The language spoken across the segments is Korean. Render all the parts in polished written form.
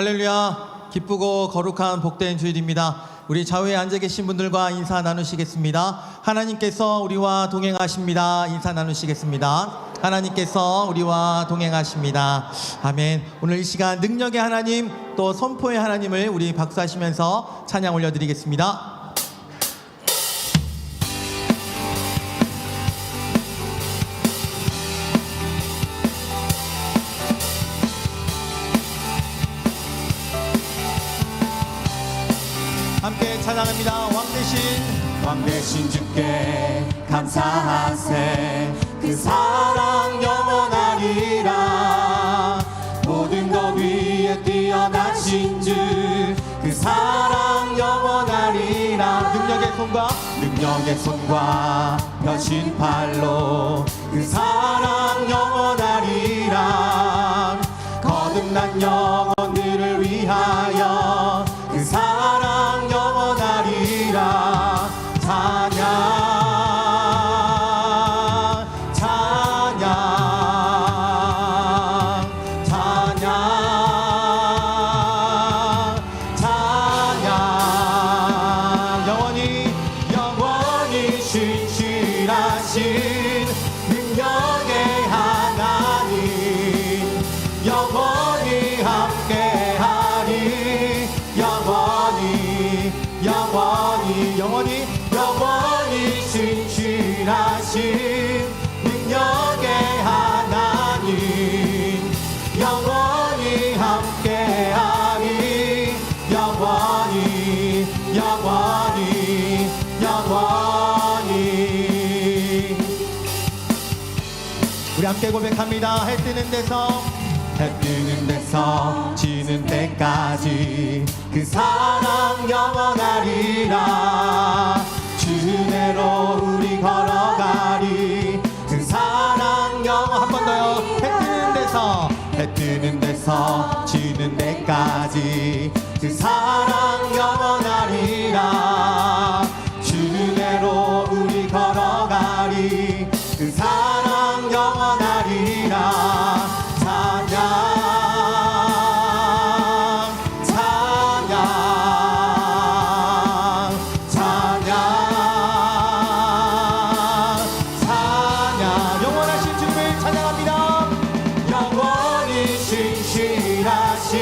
할렐루야. 기쁘고 거룩한 복된 주일입니다. 우리 좌우에 앉아 계신 분들과 인사 나누시겠습니다. 하나님께서 우리와 동행하십니다. 인사 나누시겠습니다. 하나님께서 우리와 동행하십니다. 아멘. 오늘 이 시간 능력의 하나님 또 선포의 하나님을 우리 박수하시면서 찬양 올려드리겠습니다. 함께 찬양합니다. 왕 대신 주께 감사하세. 그 사랑 영원하리라. 모든 것 위에 뛰어나신 주 그 사랑 영원하리라. 능력의 손과 펴신 팔로 그 사랑 영원하리라. 거듭난 영혼들을 위하여 그 사랑 영원하리라. 찬양 찬양 찬양 찬양. 영원히 신실하신 능력의 하나님 영원히 함께하리. 영원히 신실하신 능력의 하나님 영원히 함께하리. 영원히 우리 함께 고백합니다. 해 뜨는 데서 지는 때까지 그 사랑 영원하리라. 주 은혜로 우리 걸어가리. 그 사랑 한 번 더요. 해 뜨는 데서 지는 때까지 그 사랑 영원하리라. 주 은혜로 우리 걸어가리. 그 사랑 영원하리라. 영원하신 주님을 찬양합니다. 영원히 신실하신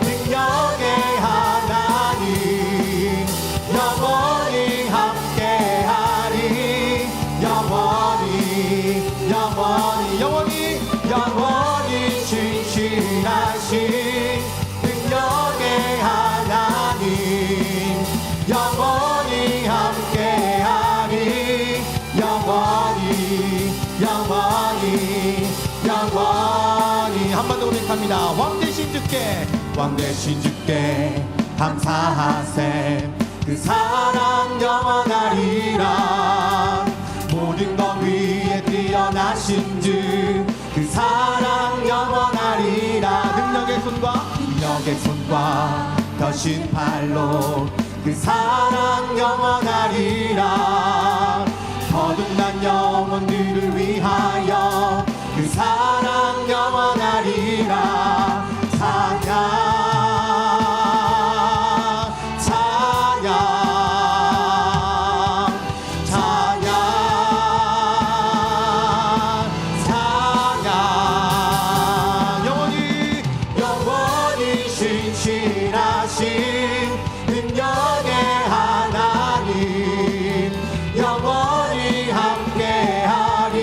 능력의 하나님 영원히 함께하리. 영원히 신실하신 능력의 하나님 영원히 함께하리. 한 번 더 고백합니다. 왕 대신 주께 감사하세. 그 사랑 영원하리라. 모든 것 위에 뛰어나신 주 그 사랑 영원하리라. 능력의 손과 펴신 팔로 그 사랑 영원하리라. 거듭난 영혼들을 위하여 그 사랑 영원하리라. 영원히 신실하신 능력의 하나님 영원히 함께하리.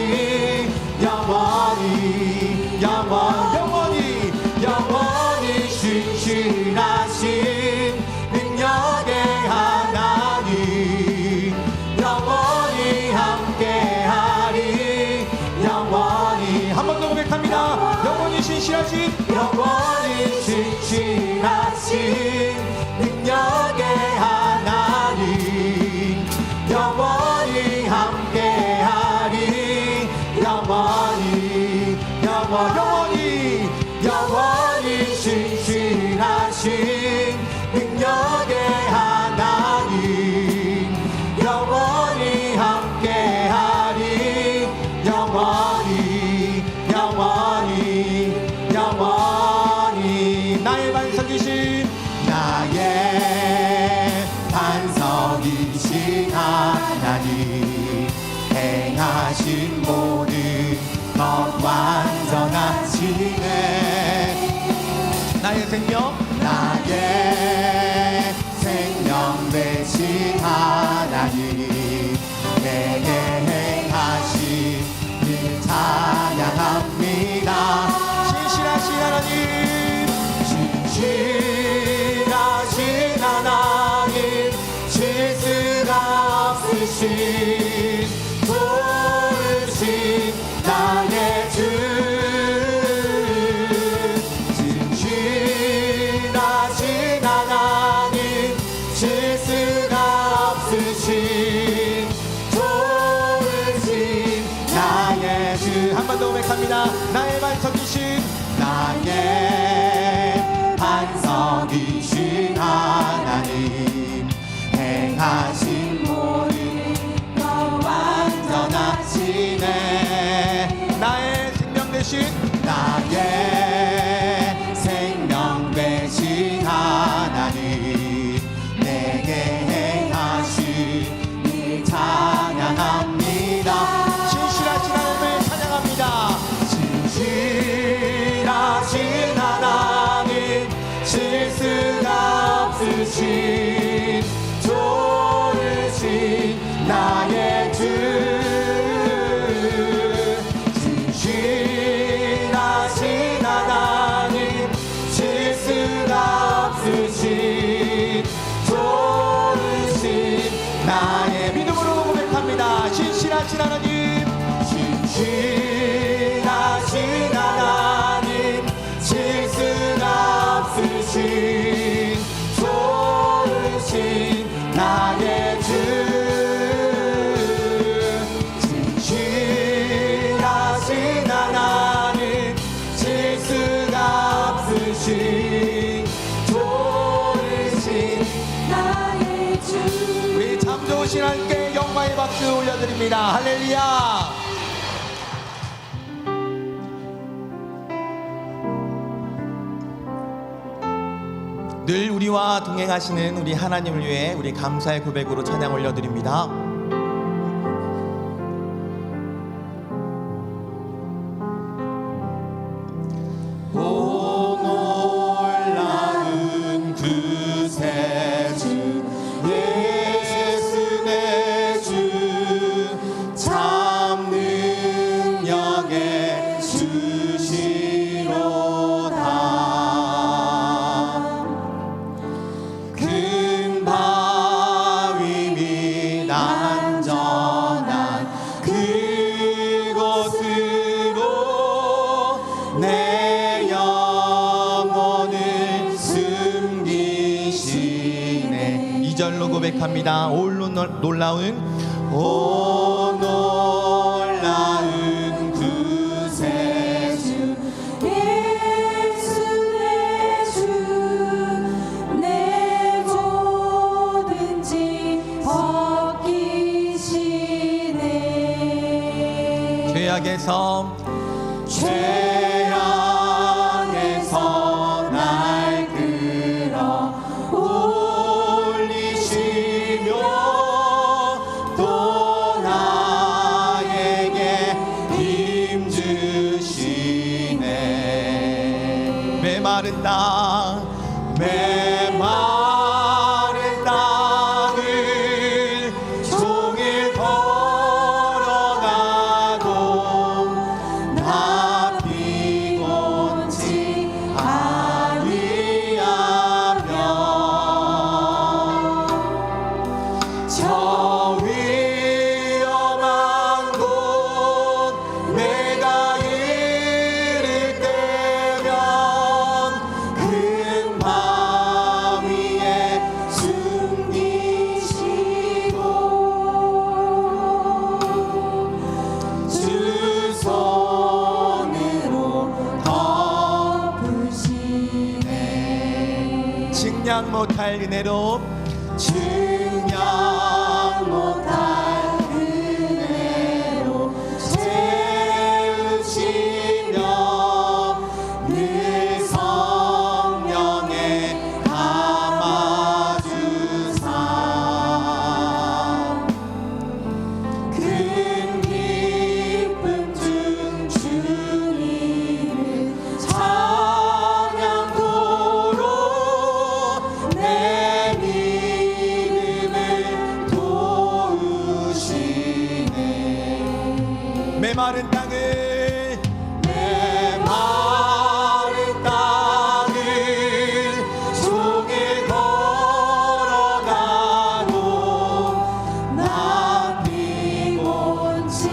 행하신 모든 것 완전하시네. 나의 생명 나의 생명 되신 하나님, 내게 행하신 일 찬양합니다. 신실하신 하나님, 신실하신 하나님, 실수가 없으신 도우신 나의 주, 진실하신 하나님, 실수가 없으신 도우신 나의 주. 한 번 더 고백합니다. 나의 반석이신 나의 반석이신 하나님, 행하신 모든 것 완전하시네. 나의 생명 되신 나의 생명 되신 하나님, 내게 행하신 일 찬양합니다. 신실하신 하나님을 찬양합니다. 신실하신 하나님, 실수가 없으신 좋으신 나의 주, 진실하신 하나님, 실수가 없으신 좋으신 나의 믿음으로 고백합니다. 신실하신 하나님, 신실하신 하나님, 실수가 없으신 좋으신 나의 주, 진실하신 하나님, 실수가 없으신 좋으신 나의 주. 우리 참 좋으신 하나님께 영광의 박수 올려드립니다. 할렐루야. 늘 우리와 동행하시는 우리 하나님을 위해 우리 감사의 고백으로 찬양 올려드립니다. 오 놀라운 그새 주, 예수 내 주, 참 능력의 주시로다. 큰 바위 및 안전한 그곳으로 내 영혼을 숨기시네. 2절로 고백합니다. 홀로 놀라운 오 놀라운 그새 주, 예수 내 주, 내 모든 짐 벗기시네. 죄악에서 죄악에서 날 끌어 올리시며 또 나에게 힘 주시네. 메마른 땅 메마른 땅을 종일 걸어가도 나 피곤치 아니하며 저 위험한 곳 내가 이를 때면 큰 밤 위에 숨기시고 주 손으로 덮으시네. 증량 못할 은혜로 증량 못할 은혜로 채우시며 늘 성령에 감아주사 큰 메마른 땅을 메마른 땅을 종일 걸어가도 나 피곤치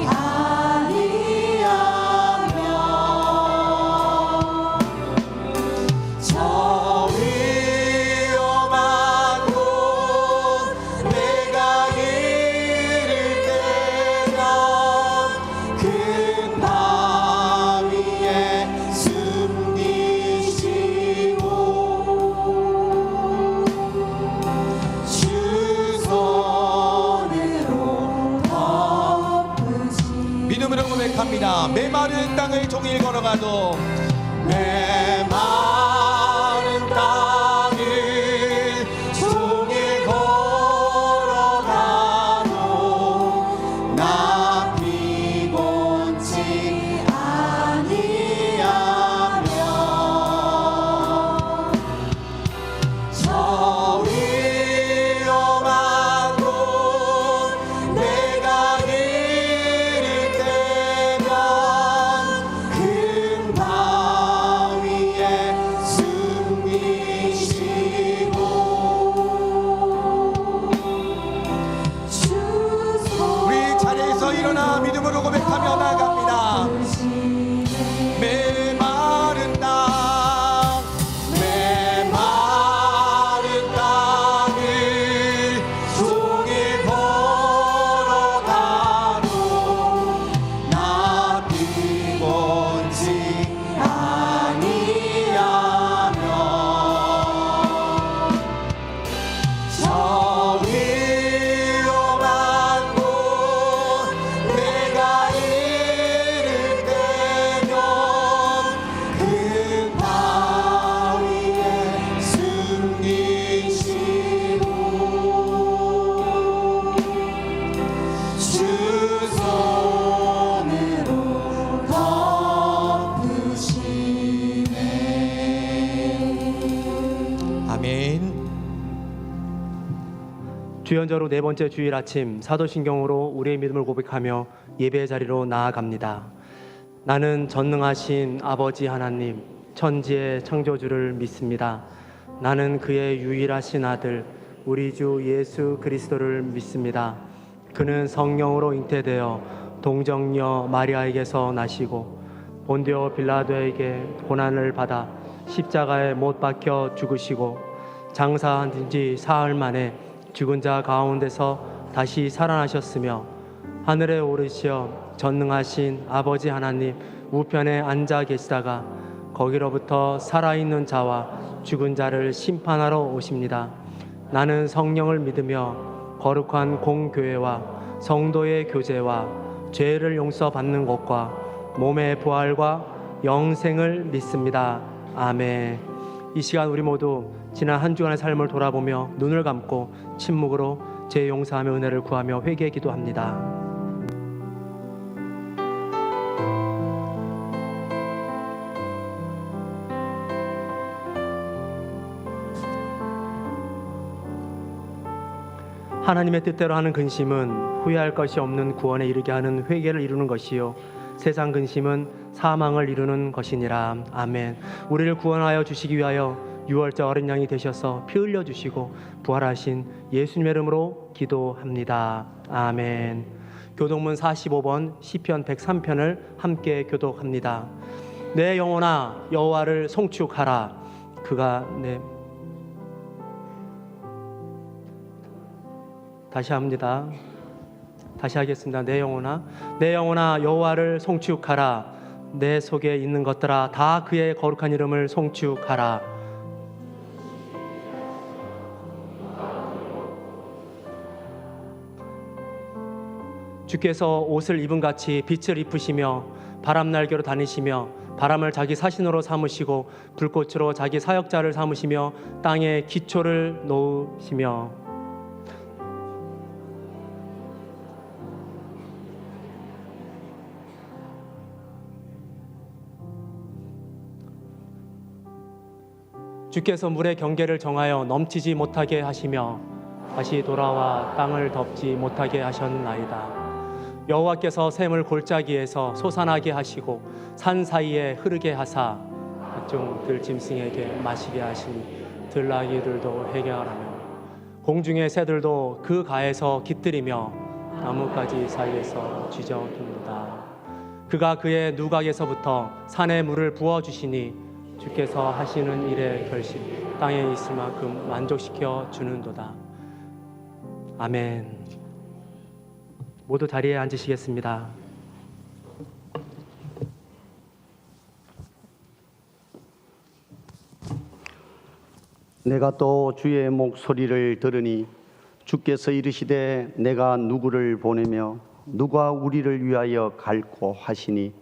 아니하며 저 위험한 곳 내가 이를 때면 큰 바위에 숨기시고 주 손으로 덮으시 믿음으로 고백합니다. 메마른 땅을 종일 걸어가도 메마른 땅을 종일 걸어가도 나 피곤치 아니하며 저 위험한 곳 내가 이를 때면 큰 바위에 숨기시고 우리 자리에서 일어나 믿음으로 고백하며 나아갑니다. 메마른 땅 메마른 땅을 종일 걸어가도 나 피곤치 아니하며 저 위험한 곳 내가 이를 때면 큰 바위에 숨기시고 주 손으로 덮으시네. 아멘. 주연자로 네 번째 주일 아침 사도신경으로 우리의 믿음을 고백하며 예배의 자리로 나아갑니다. 나는 전능하신 아버지 하나님 천지의 창조주를 믿습니다. 나는 그의 유일하신 아들 우리 주 예수 그리스도를 믿습니다. 그는 성령으로 잉태되어 동정녀 마리아에게서 나시고 본디오 빌라도에게 고난을 받아 십자가에 못 박혀 죽으시고 장사한 지 사흘 만에 죽은 자 가운데서 다시 살아나셨으며 하늘에 오르시어 전능하신 아버지 하나님 우편에 앉아 계시다가 거기로부터 살아있는 자와 죽은 자를 심판하러 오십니다. 나는 성령을 믿으며 거룩한 공교회와 성도의 교제와 죄를 용서받는 것과 몸의 부활과 영생을 믿습니다. 아멘. 이 시간 우리 모두 지난 한 주간의 삶을 돌아보며 눈을 감고 침묵으로 죄 용서하며 은혜를 구하며 회개 기도합니다. 하나님의 뜻대로 하는 근심은 후회할 것이 없는 구원에 이르게 하는 회개를 이루는 것이요 세상 근심은 사망을 이루는 것이니라. 아멘. 우리를 구원하여 주시기 위하여 유월절 어린 양이 되셔서 피 흘려 주시고 부활하신 예수님의 이름으로 기도합니다. 아멘. 교독문 45번 시편 103편을 함께 교독합니다. 내 영혼아 여호와를 송축하라. 그가 다시 합니다. 다시 하겠습니다. 내 영혼아 여호와를 송축하라. 내 속에 있는 것들아 다 그의 거룩한 이름을 송축하라. 주께서 옷을 입은 같이 빛을 입으시며 바람 날개로 다니시며 바람을 자기 사신으로 삼으시고 불꽃으로 자기 사역자를 삼으시며 땅에 기초를 놓으시며 주께서 물의 경계를 정하여 넘치지 못하게 하시며 다시 돌아와 땅을 덮지 못하게 하셨나이다. 여호와께서 샘을 골짜기에서 솟아나게 하시고 산 사이에 흐르게 하사 각종 들짐승에게 마시게 하시니 들나귀들도 해결하며 공중의 새들도 그 가에서 깃들이며 나뭇가지 사이에서 쥐저깁니다. 그가 그의 누각에서부터 산에 물을 부어주시니 주께서 하시는 일의 결실 땅에 있을 만큼 만족시켜 주는도다. 아멘. 모두 자리에 앉으시겠습니다. 내가 또 주의 목소리를 들으니 주께서 이르시되 내가 누구를 보내며 누가 우리를 위하여 갈고 하시니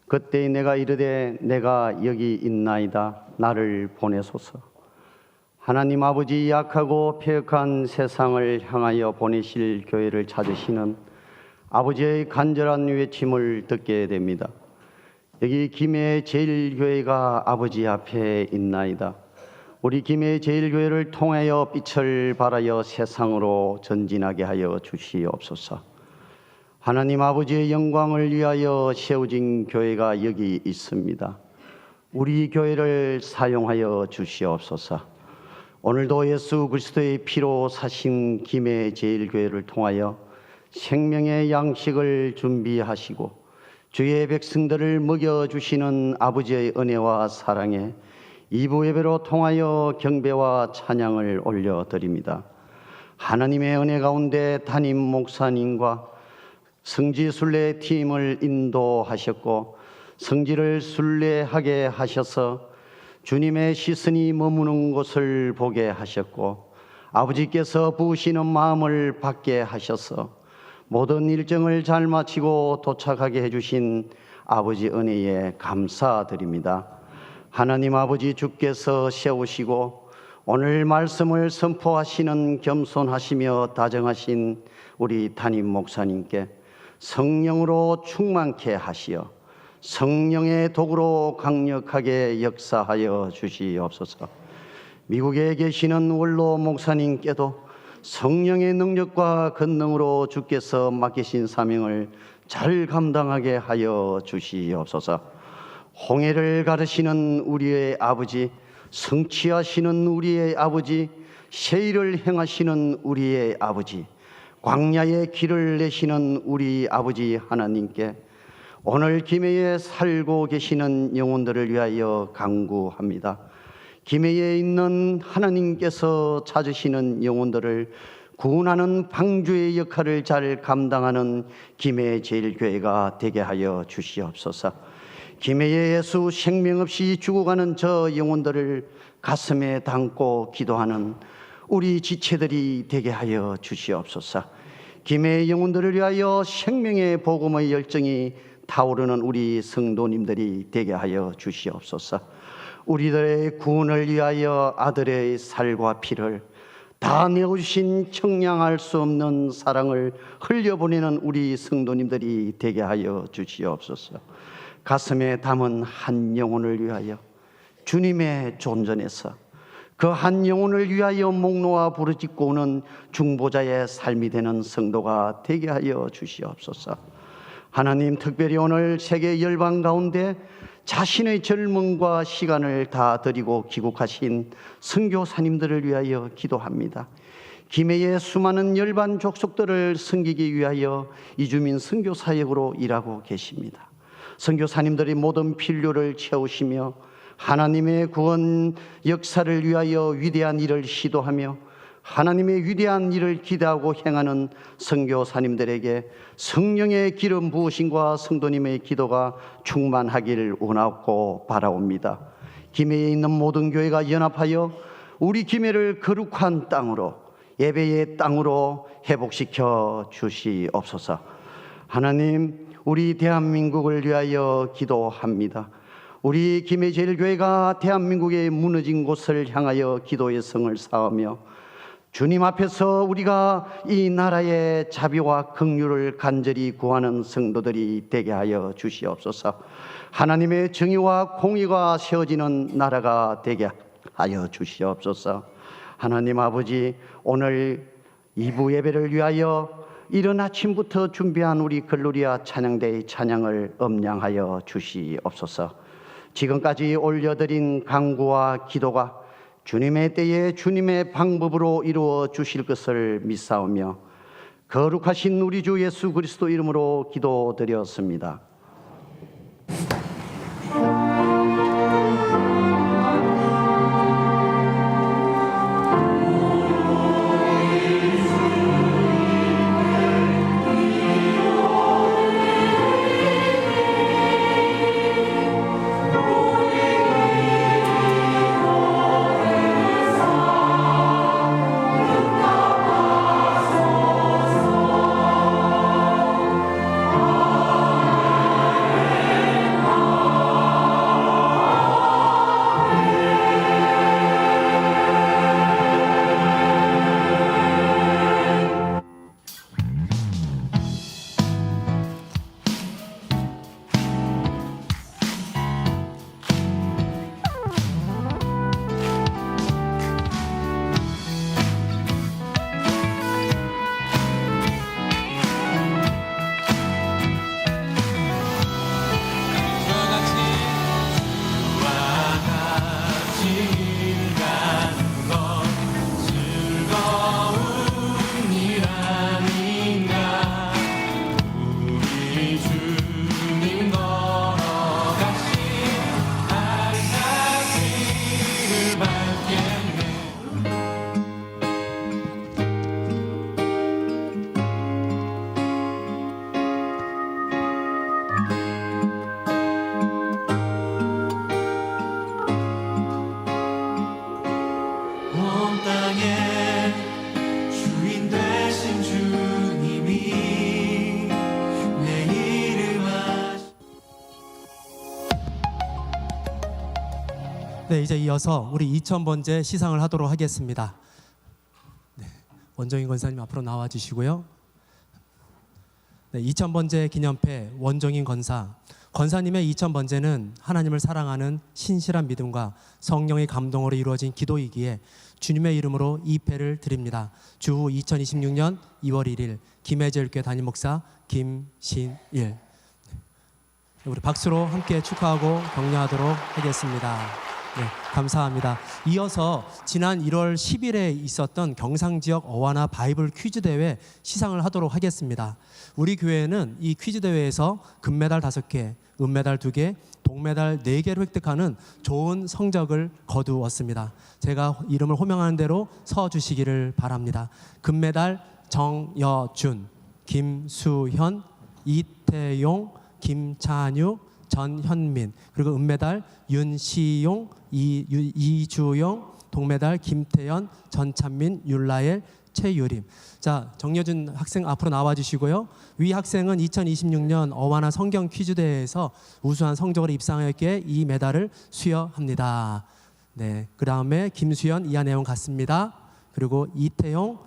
그때 내가 이르되 내가 여기 있나이다 나를 보내소서. 하나님 아버지 약하고 패역한 세상을 향하여 보내실 교회를 찾으시는 아버지의 간절한 외침을 듣게 됩니다. 여기 김해 제일교회가 아버지 앞에 있나이다. 우리 김해 제일교회를 통하여 빛을 발하여 세상으로 전진하게 하여 주시옵소서. 하나님 아버지의 영광을 위하여 세워진 교회가 여기 있습니다. 우리 교회를 사용하여 주시옵소서. 오늘도 예수 그리스도의 피로 사신 김해 제일교회를 통하여 생명의 양식을 준비하시고 주의 백성들을 먹여주시는 아버지의 은혜와 사랑에 이부 예배로 통하여 경배와 찬양을 올려드립니다. 하나님의 은혜 가운데 담임 목사님과 성지 순례 팀을 인도하셨고 성지를 순례하게 하셔서 주님의 시선이 머무는 곳을 보게 하셨고 아버지께서 부으시는 마음을 받게 하셔서 모든 일정을 잘 마치고 도착하게 해주신 아버지 은혜에 감사드립니다. 하나님 아버지 주께서 세우시고 오늘 말씀을 선포하시는 겸손하시며 다정하신 우리 담임 목사님께 성령으로 충만케 하시어 성령의 도구로 강력하게 역사하여 주시옵소서. 미국에 계시는 원로 목사님께도 성령의 능력과 권능으로 주께서 맡기신 사명을 잘 감당하게 하여 주시옵소서. 홍해를 가르시는 우리의 아버지, 성취하시는 우리의 아버지, 세일을 행하시는 우리의 아버지, 광야의 길을 내시는 우리 아버지 하나님께 오늘 김해에 살고 계시는 영혼들을 위하여 간구합니다. 김해에 있는 하나님께서 찾으시는 영혼들을 구원하는 방주의 역할을 잘 감당하는 김해 제일교회가 되게 하여 주시옵소서. 김해에 예수 생명 없이 죽어가는 저 영혼들을 가슴에 담고 기도하는 우리 지체들이 되게 하여 주시옵소서. 김해의 영혼들을 위하여 생명의 복음의 열정이 타오르는 우리 성도님들이 되게 하여 주시옵소서. 우리들의 구원을 위하여 아들의 살과 피를 다 내어주신 청량할 수 없는 사랑을 흘려보내는 우리 성도님들이 되게 하여 주시옵소서. 가슴에 담은 한 영혼을 위하여 주님의 존전에서 그 한 영혼을 위하여 목 놓아 부르짖고 오는 중보자의 삶이 되는 성도가 되게 하여 주시옵소서. 하나님, 특별히 오늘 세계 열방 가운데 자신의 젊음과 시간을 다 드리고 귀국하신 선교사님들을 위하여 기도합니다. 김해의 수많은 열반 족속들을 섬기기 위하여 이주민 선교 사역으로 일하고 계십니다. 선교사님들이 모든 필요를 채우시며 하나님의 구원 역사를 위하여 위대한 일을 시도하며 하나님의 위대한 일을 기대하고 행하는 선교사님들에게 성령의 기름 부으심과 성도님의 기도가 충만하기를 원하고 바라옵니다. 김해에 있는 모든 교회가 연합하여 우리 김해를 거룩한 땅으로, 예배의 땅으로 회복시켜 주시옵소서. 하나님, 우리 대한민국을 위하여 기도합니다. 우리 김해제일교회가 대한민국의 무너진 곳을 향하여 기도의 성을 쌓으며 주님 앞에서 우리가 이 나라의 자비와 긍휼을 간절히 구하는 성도들이 되게 하여 주시옵소서. 하나님의 정의와 공의가 세워지는 나라가 되게 하여 주시옵소서. 하나님 아버지, 오늘 2부 예배를 위하여 이른 아침부터 준비한 우리 글로리아 찬양대의 찬양을 음량하여 주시옵소서. 지금까지 올려드린 간구와 기도가 주님의 때에 주님의 방법으로 이루어 주실 것을 믿사오며 거룩하신 우리 주 예수 그리스도 이름으로 기도드렸습니다. 네, 이제 이어서 우리 2000번째 시상을 하도록 하겠습니다. 네, 원정인 권사님 앞으로 나와 주시고요. 네, 2000번째 기념패 원정인 권사님의 2000번째는 하나님을 사랑하는 신실한 믿음과 성령의 감동으로 이루어진 기도이기에 주님의 이름으로 이 패를 드립니다. 주후 2026년 2월 1일 김해제일교회 담임 목사 김신일. 우리 박수로 함께 축하하고 격려하도록 하겠습니다. 네, 감사합니다. 이어서 지난 1월 10일에 있었던 경상지역 어와나 바이블 퀴즈 대회 시상을 하도록 하겠습니다. 우리 교회는 이 퀴즈 대회에서 금메달 5개, 은메달 2개, 동메달 4개를 획득하는 좋은 성적을 거두었습니다. 제가 이름을 호명하는 대로 서 주시기를 바랍니다. 금메달 정여준, 김수현, 이태용, 김찬유, 전현민, 그리고 은메달 윤시용, 이주용, 동메달 김태연, 전찬민, 율라엘, 최유림. 자, 정여준 학생 앞으로 나와 주시고요. 위 학생은 2026년 어와나 성경 퀴즈 대회에서 우수한 성적으로 입상하였기에 이 메달을 수여합니다. 네, 그 다음에 김수현 이하 내용 같습니다. 그리고 이태용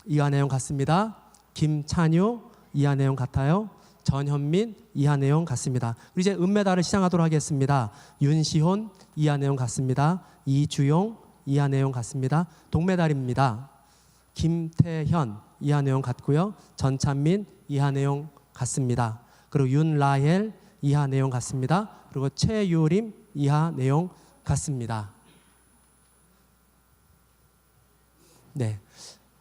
이하 내용 같습니다. 김찬유 이하 내용 같아요. 전현민 이하 내용 같습니다. 그리고 이제 은메달을 시상하도록 하겠습니다. 윤시혼 이하 내용 같습니다. 이주용 이하 내용 같습니다. 동메달입니다. 김태현 이하 내용 같고요. 전찬민 이하 내용 같습니다. 그리고 윤라헬 이하 내용 같습니다. 그리고 최유림 이하 내용 같습니다. 네.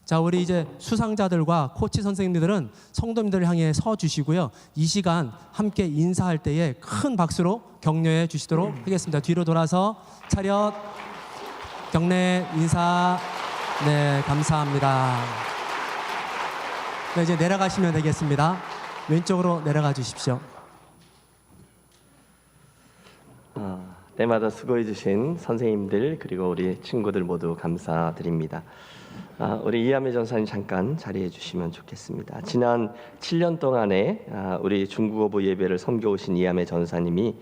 자, 우리 이제 수상자들과 코치 선생님들은 성도님들을 향해 서 주시고요. 이 시간 함께 인사할 때에 큰 박수로 격려해 주시도록 하겠습니다. 뒤로 돌아서 차렷, 경례, 인사. 네, 감사합니다. 네, 이제 내려가시면 되겠습니다. 왼쪽으로 내려가 주십시오. 때마다 수고해 주신 선생님들 그리고 우리 친구들 모두 감사드립니다. 우리 이하매 전사님 잠깐 자리해 주시면 좋겠습니다. 지난 7년 동안에 우리 중국어부 예배를 섬겨오신 이하매 전사님이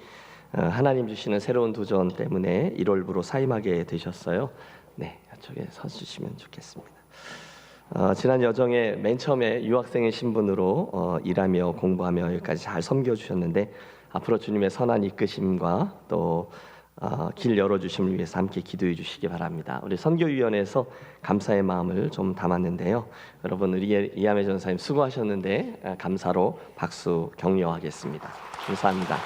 하나님 주시는 새로운 도전 때문에 1월부로 사임하게 되셨어요. 네, 이쪽에 서 주시면 좋겠습니다. 지난 여정에 맨 처음에 유학생의 신분으로 일하며 공부하며 여기까지 잘 섬겨주셨는데 앞으로 주님의 선한 이끄심과 또 길 열어주심을 위해서 함께 기도해 주시기 바랍니다. 우리 선교위원회에서 감사의 마음을 좀 담았는데요. 여러분 우리 이하매 전사님 수고하셨는데 감사로 박수 격려하겠습니다. 감사합니다.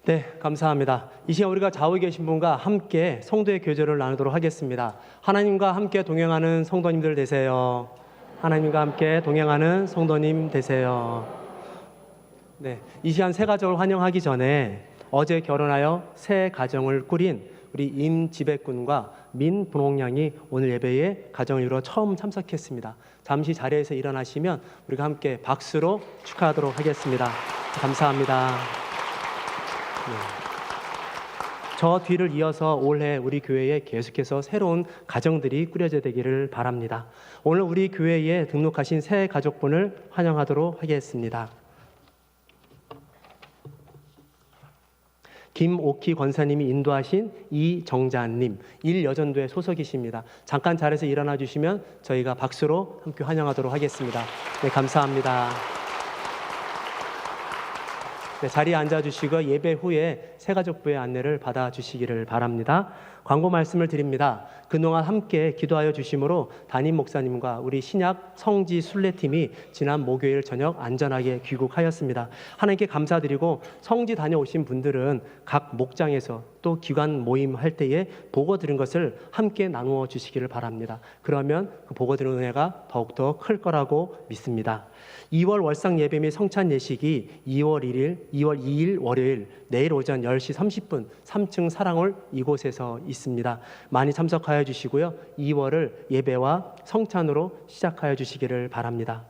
네, 감사합니다. 이 시간 우리가 좌우에 계신 분과 함께 성도의 교제를 나누도록 하겠습니다. 하나님과 함께 동행하는 성도님들 되세요. 하나님과 함께 동행하는 성도님 되세요. 네, 이 시간 새 가족을 환영하기 전에 어제 결혼하여 새 가정을 꾸린 우리 임지백군과 민분홍양이 오늘 예배에 가정을 이루어 처음 참석했습니다. 잠시 자리에서 일어나시면 우리가 함께 박수로 축하하도록 하겠습니다. 감사합니다. 저 뒤를 이어서 올해 우리 교회에 계속해서 새로운 가정들이 꾸려져 되기를 바랍니다. 오늘 우리 교회에 등록하신 새 가족분을 환영하도록 하겠습니다. 김옥희 권사님이 인도하신 이정자님, 일여전도의 소속이십니다. 잠깐 자리에서 일어나 주시면 저희가 박수로 함께 환영하도록 하겠습니다. 네, 감사합니다. 네, 자리에 앉아주시고 예배 후에 새가족부의 안내를 받아주시기를 바랍니다. 광고 말씀을 드립니다. 그동안 함께 기도하여 주심으로 담임 목사님과 우리 신약 성지 순례팀이 지난 목요일 저녁 안전하게 귀국하였습니다. 하나님께 감사드리고 성지 다녀오신 분들은 각 목장에서 또 기관 모임 할 때에 보고 들은 것을 함께 나누어 주시기를 바랍니다. 그러면 그 보고 들은 은혜가 더욱더 클 거라고 믿습니다. 2월 월상 예배 및 성찬 예식이 2월 2일 월요일 내일 오전 10시 30분 3층 사랑홀 이곳에서 있습니다. 많이 참석하여 주시고요. 2월을 예배와 성찬으로 시작하여 주시기를 바랍니다.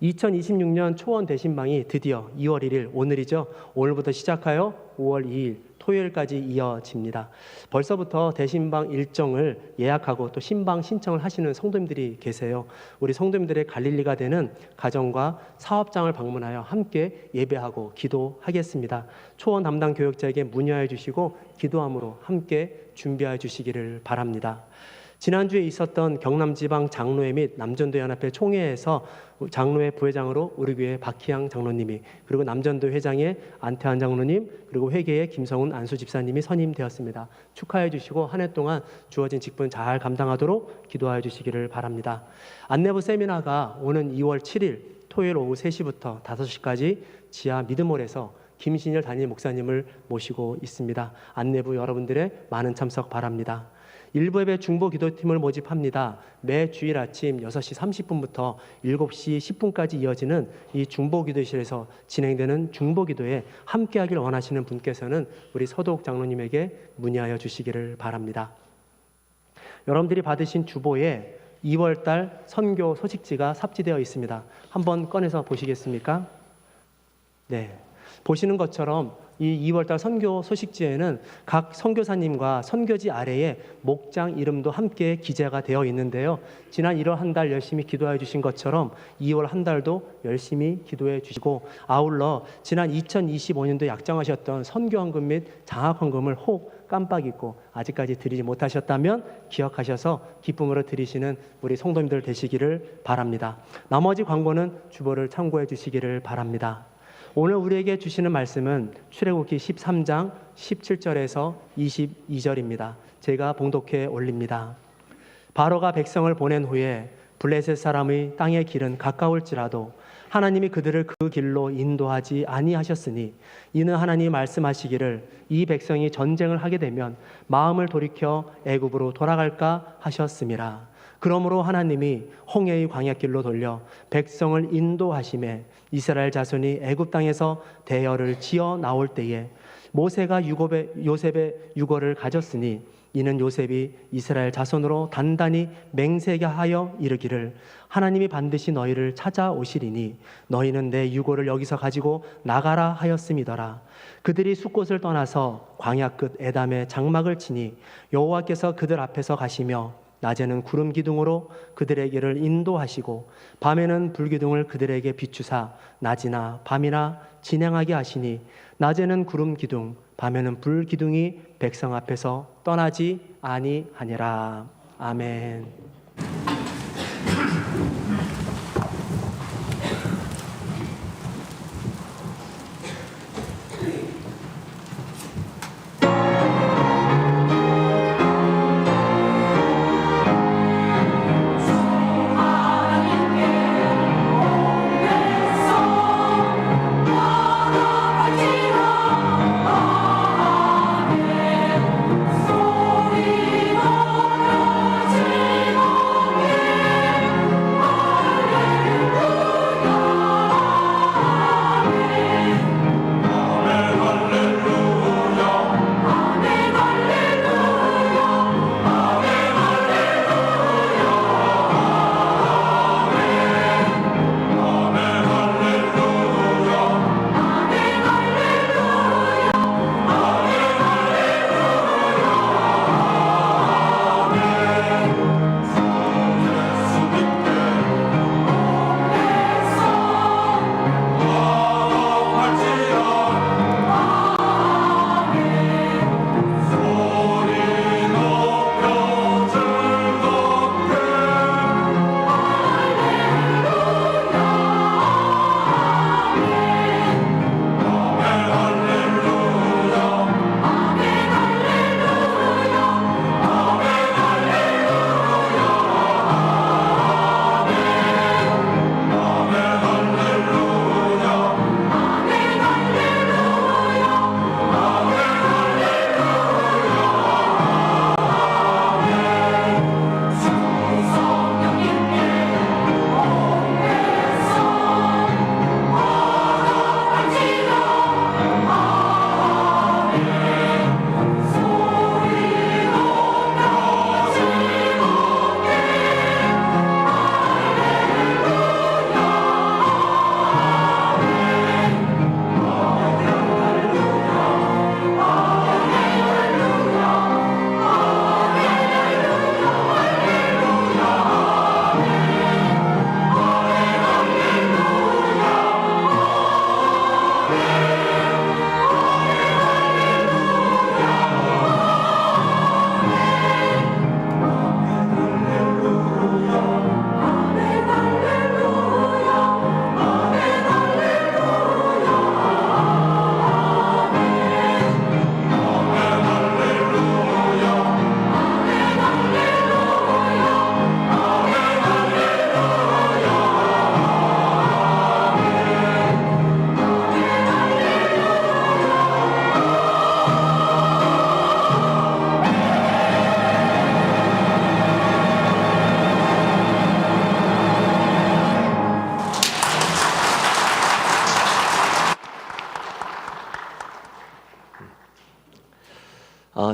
2026년 초원 대신방이 드디어 2월 1일 오늘이죠. 오늘부터 시작하여 5월 2일 토요일까지 이어집니다. 벌써부터 대신방 일정을 예약하고 또 신방 신청을 하시는 성도님들이 계세요. 우리 성도님들의 갈릴리가 되는 가정과 사업장을 방문하여 함께 예배하고 기도하겠습니다. 초원 담당 교역자에게 문의하여 주시고 기도함으로 함께 준비하여 주시기를 바랍니다. 지난주에 있었던 경남지방 장로회 및 남전도연합회 총회에서 장로회 부회장으로 우리 교회 박희양 장로님이, 그리고 남전도 회장의 안태환 장로님, 그리고 회계의 김성훈 안수 집사님이 선임되었습니다. 축하해 주시고 한 해 동안 주어진 직분 잘 감당하도록 기도하여 주시기를 바랍니다. 안내부 세미나가 오는 2월 7일 토요일 오후 3시부터 5시까지 지하 미드몰에서 김신열 담임 목사님을 모시고 있습니다. 안내부 여러분들의 많은 참석 바랍니다. 일부 예배 중보 기도팀을 모집합니다. 매 주일 아침 6시 30분부터 7시 10분까지 이어지는 이 중보 기도실에서 진행되는 중보 기도에 함께하길 원하시는 분께서는 우리 서도욱 장로님에게 문의하여 주시기를 바랍니다. 여러분들이 받으신 주보에 2월달 선교 소식지가 삽지되어 있습니다. 한번 꺼내서 보시겠습니까? 네, 보시는 것처럼 이 2월달 선교 소식지에는 각 선교사님과 선교지 아래에 목장 이름도 함께 기재가 되어 있는데요. 지난 1월 한 달 열심히 기도해 주신 것처럼 2월 한 달도 열심히 기도해 주시고, 아울러 지난 2025년도 약정하셨던 선교헌금 및 장학헌금을 혹 깜빡 잊고 아직까지 드리지 못하셨다면 기억하셔서 기쁨으로 드리시는 우리 성도님들 되시기를 바랍니다. 나머지 광고는 주보를 참고해 주시기를 바랍니다. 오늘 우리에게 주시는 말씀은 출애굽기 13장 17절에서 22절입니다. 제가 봉독해 올립니다. 바로가 백성을 보낸 후에 블레셋 사람의 땅의 길은 가까울지라도 하나님이 그들을 그 길로 인도하지 아니하셨으니, 이는 하나님이 말씀하시기를 이 백성이 전쟁을 하게 되면 마음을 돌이켜 애굽으로 돌아갈까 하셨음이라. 그러므로 하나님이 홍해의 광야길로 돌려 백성을 인도하심에 이스라엘 자손이 애굽 땅에서 대열을 지어 나올 때에 모세가 요셉의 유고를 가졌으니, 이는 요셉이 이스라엘 자손으로 단단히 맹세하여 이르기를 하나님이 반드시 너희를 찾아오시리니 너희는 내 유고를 여기서 가지고 나가라 하였음이더라. 그들이 숫곳을 떠나서 광야 끝 에담에 장막을 치니 여호와께서 그들 앞에서 가시며 낮에는 구름 기둥으로 그들의 길을 인도하시고 밤에는 불 기둥을 그들에게 비추사 낮이나 밤이나 진행하게 하시니 낮에는 구름 기둥 밤에는 불 기둥이 백성 앞에서 떠나지 아니하니라. 아멘.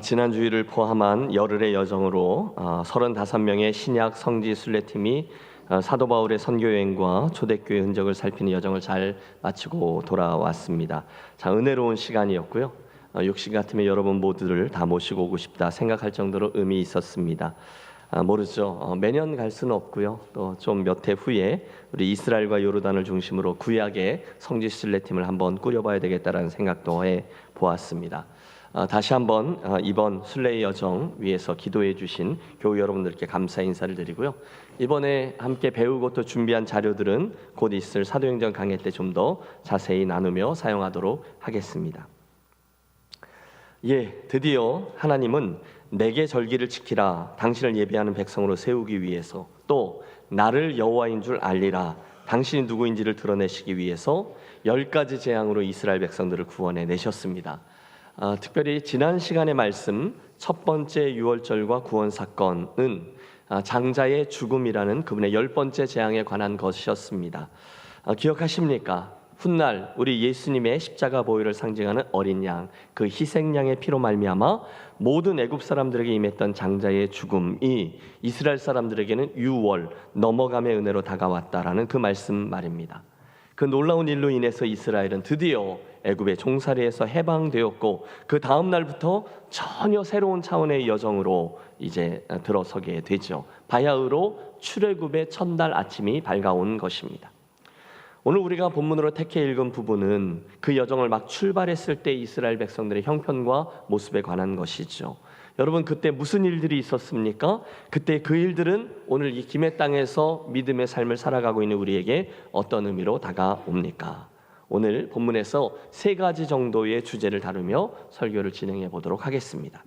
지난 주일을 포함한 열흘의 여정으로 35명의 신약 성지 순례팀이 사도 바울의 선교 여행과 초대교회 흔적을 살피는 여정을 잘 마치고 돌아왔습니다. 자, 은혜로운 시간이었고요. 육신 같으면 여러분 모두를 다 모시고 오고 싶다 생각할 정도로 의미 있었습니다. 모르죠. 매년 갈 수는 없고요. 또 좀 몇 해 후에 우리 이스라엘과 요르단을 중심으로 구약의 성지 순례팀을 한번 꾸려봐야 되겠다라는 생각도 해 보았습니다. 다시 한번 이번 순례의 여정 위해서 기도해 주신 교우 여러분들께 감사 인사를 드리고요. 이번에 함께 배우고 또 준비한 자료들은 곧 있을 사도행전 강해 때 좀 더 자세히 나누며 사용하도록 하겠습니다. 예, 드디어 하나님은 내게 절기를 지키라 당신을 예배하는 백성으로 세우기 위해서 또 나를 여호와인 줄 알리라 당신이 누구인지를 드러내시기 위해서 10가지 재앙으로 이스라엘 백성들을 구원해 내셨습니다. 특별히 지난 시간의 말씀 첫 번째 유월절과 구원 사건은 장자의 죽음이라는 그분의 10번째 재앙에 관한 것이었습니다. 기억하십니까? 훗날 우리 예수님의 십자가 보혈을 상징하는 어린 양, 그 희생양의 피로 말미암아 모든 애굽 사람들에게 임했던 장자의 죽음이 이스라엘 사람들에게는 유월, 넘어감의 은혜로 다가왔다라는 그 말씀 말입니다. 그 놀라운 일로 인해서 이스라엘은 드디어 애굽의 종살이에서 해방되었고 그 다음 날부터 전혀 새로운 차원의 여정으로 이제 들어서게 되죠. 바야흐로 출애굽의 첫날 아침이 밝아온 것입니다. 오늘 우리가 본문으로 택해 읽은 부분은 그 여정을 막 출발했을 때 이스라엘 백성들의 형편과 모습에 관한 것이죠. 여러분, 그때 무슨 일들이 있었습니까? 그때 그 일들은 오늘 이 김해 땅에서 믿음의 삶을 살아가고 있는 우리에게 어떤 의미로 다가옵니까? 오늘 본문에서 3가지 정도의 주제를 다루며 설교를 진행해 보도록 하겠습니다.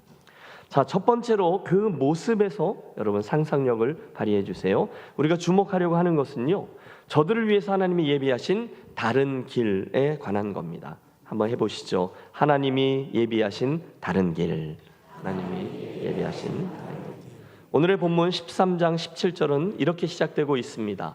자, 첫 번째로 그 모습에서 여러분 상상력을 발휘해 주세요. 우리가 주목하려고 하는 것은요, 저들을 위해서 하나님이 예비하신 다른 길에 관한 겁니다. 한번 해보시죠. 하나님이 예비하신 다른 길. 하나님이 예비하신 다른 길. 오늘의 본문 13장 17절은 이렇게 시작되고 있습니다.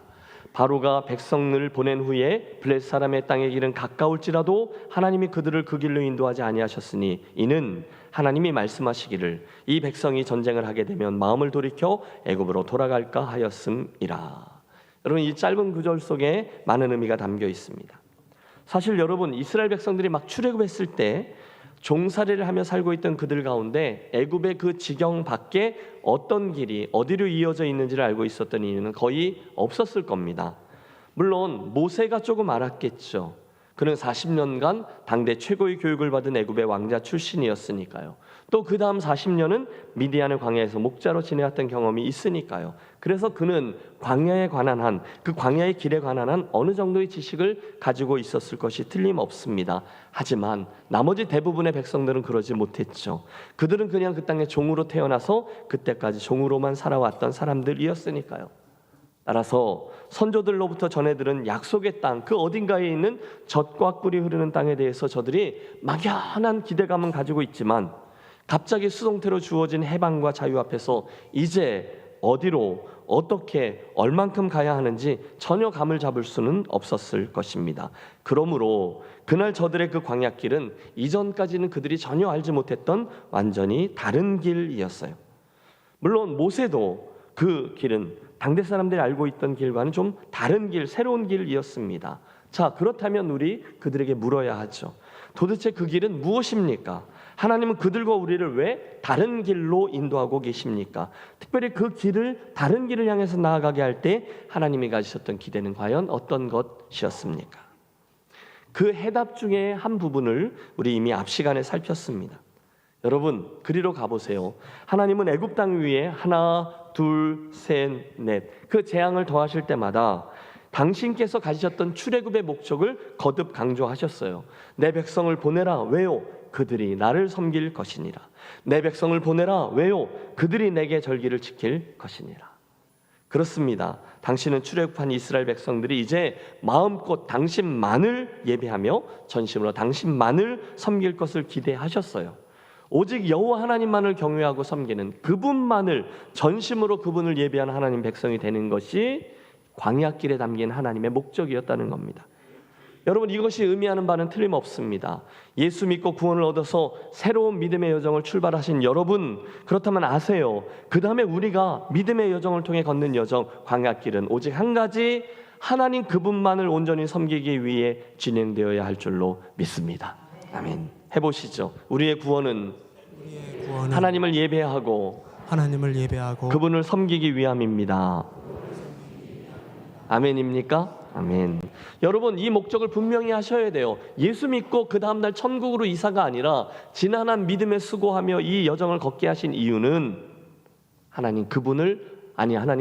바로가 백성을 보낸 후에 블레셋 사람의 땅의 길은 가까울지라도 하나님이 그들을 그 길로 인도하지 아니하셨으니 이는 하나님이 말씀하시기를 이 백성이 전쟁을 하게 되면 마음을 돌이켜 애굽으로 돌아갈까 하였음이라. 여러분, 이 짧은 구절 속에 많은 의미가 담겨 있습니다. 사실 여러분, 이스라엘 백성들이 막 출애굽했을 때 종살이를 하며 살고 있던 그들 가운데 애굽의 그 지경 밖에 어떤 길이 어디로 이어져 있는지를 알고 있었던 이유는 거의 없었을 겁니다. 물론 모세가 조금 알았겠죠. 그는 40년간 당대 최고의 교육을 받은 애굽의 왕자 출신이었으니까요. 또 그 다음 40년은 미디안의 광야에서 목자로 지내왔던 경험이 있으니까요. 그래서 그는 광야에 관한 한, 그 광야의 길에 관한 한 어느 정도의 지식을 가지고 있었을 것이 틀림없습니다. 하지만 나머지 대부분의 백성들은 그러지 못했죠. 그들은 그냥 그 땅에 종으로 태어나서 그때까지 종으로만 살아왔던 사람들이었으니까요. 따라서 선조들로부터 전해 들은 약속의 땅, 그 어딘가에 있는 젖과 꿀이 흐르는 땅에 대해서 저들이 막연한 기대감은 가지고 있지만 갑자기 수동태로 주어진 해방과 자유 앞에서 이제 어디로 어떻게 얼만큼 가야 하는지 전혀 감을 잡을 수는 없었을 것입니다. 그러므로 그날 저들의 그 광야길은 이전까지는 그들이 전혀 알지 못했던 완전히 다른 길이었어요. 물론 모세도 그 길은 당대 사람들이 알고 있던 길과는 좀 다른 길, 새로운 길이었습니다. 자, 그렇다면 우리 그들에게 물어야 하죠. 도대체 그 길은 무엇입니까? 하나님은 그들과 우리를 왜 다른 길로 인도하고 계십니까? 특별히 그 길을 다른 길을 향해서 나아가게 할 때 하나님이 가지셨던 기대는 과연 어떤 것이었습니까? 그 해답 중에 한 부분을 우리 이미 앞 시간에 살폈습니다. 여러분, 그리로 가보세요. 하나님은 애굽 땅 위에 하나, 둘, 셋, 넷 그 재앙을 더하실 때마다 당신께서 가지셨던 출애굽의 목적을 거듭 강조하셨어요. 내 백성을 보내라. 왜요? 그들이 나를 섬길 것이니라. 내 백성을 보내라. 왜요? 그들이 내게 절기를 지킬 것이니라. 그렇습니다. 당신은 출애굽한 이스라엘 백성들이 이제 마음껏 당신만을 예배하며 전심으로 당신만을 섬길 것을 기대하셨어요. 오직 여호와 하나님만을 경외하고 섬기는 그분만을 전심으로 그분을 예배하는 하나님 백성이 되는 것이 광야길에 담긴 하나님의 목적이었다는 겁니다. 여러분, 이것이 의미하는 바는 틀림없습니다. 예수 믿고 구원을 얻어서 새로운 믿음의 여정을 출발하신 여러분, 그렇다면 아세요. 그 다음에 우리가 믿음의 여정을 통해 걷는 여정, 광야길은 오직 한 가지, 하나님 그분만을 온전히 섬기기 위해 진행되어야 할 줄로 믿습니다. 아멘. 해보시죠. 우리의 구원은 하나님을 예배하고 그분을 섬기기 위함입니다. 아멘입니까? 아멘. 여러분, 이 목적을 분명히 하셔야 돼요. 예수 믿고 그 다음날 천국으로 이사가 아니라 지난한 믿음에 수고하며 이 여정을 걷게 하신 이유는 하나님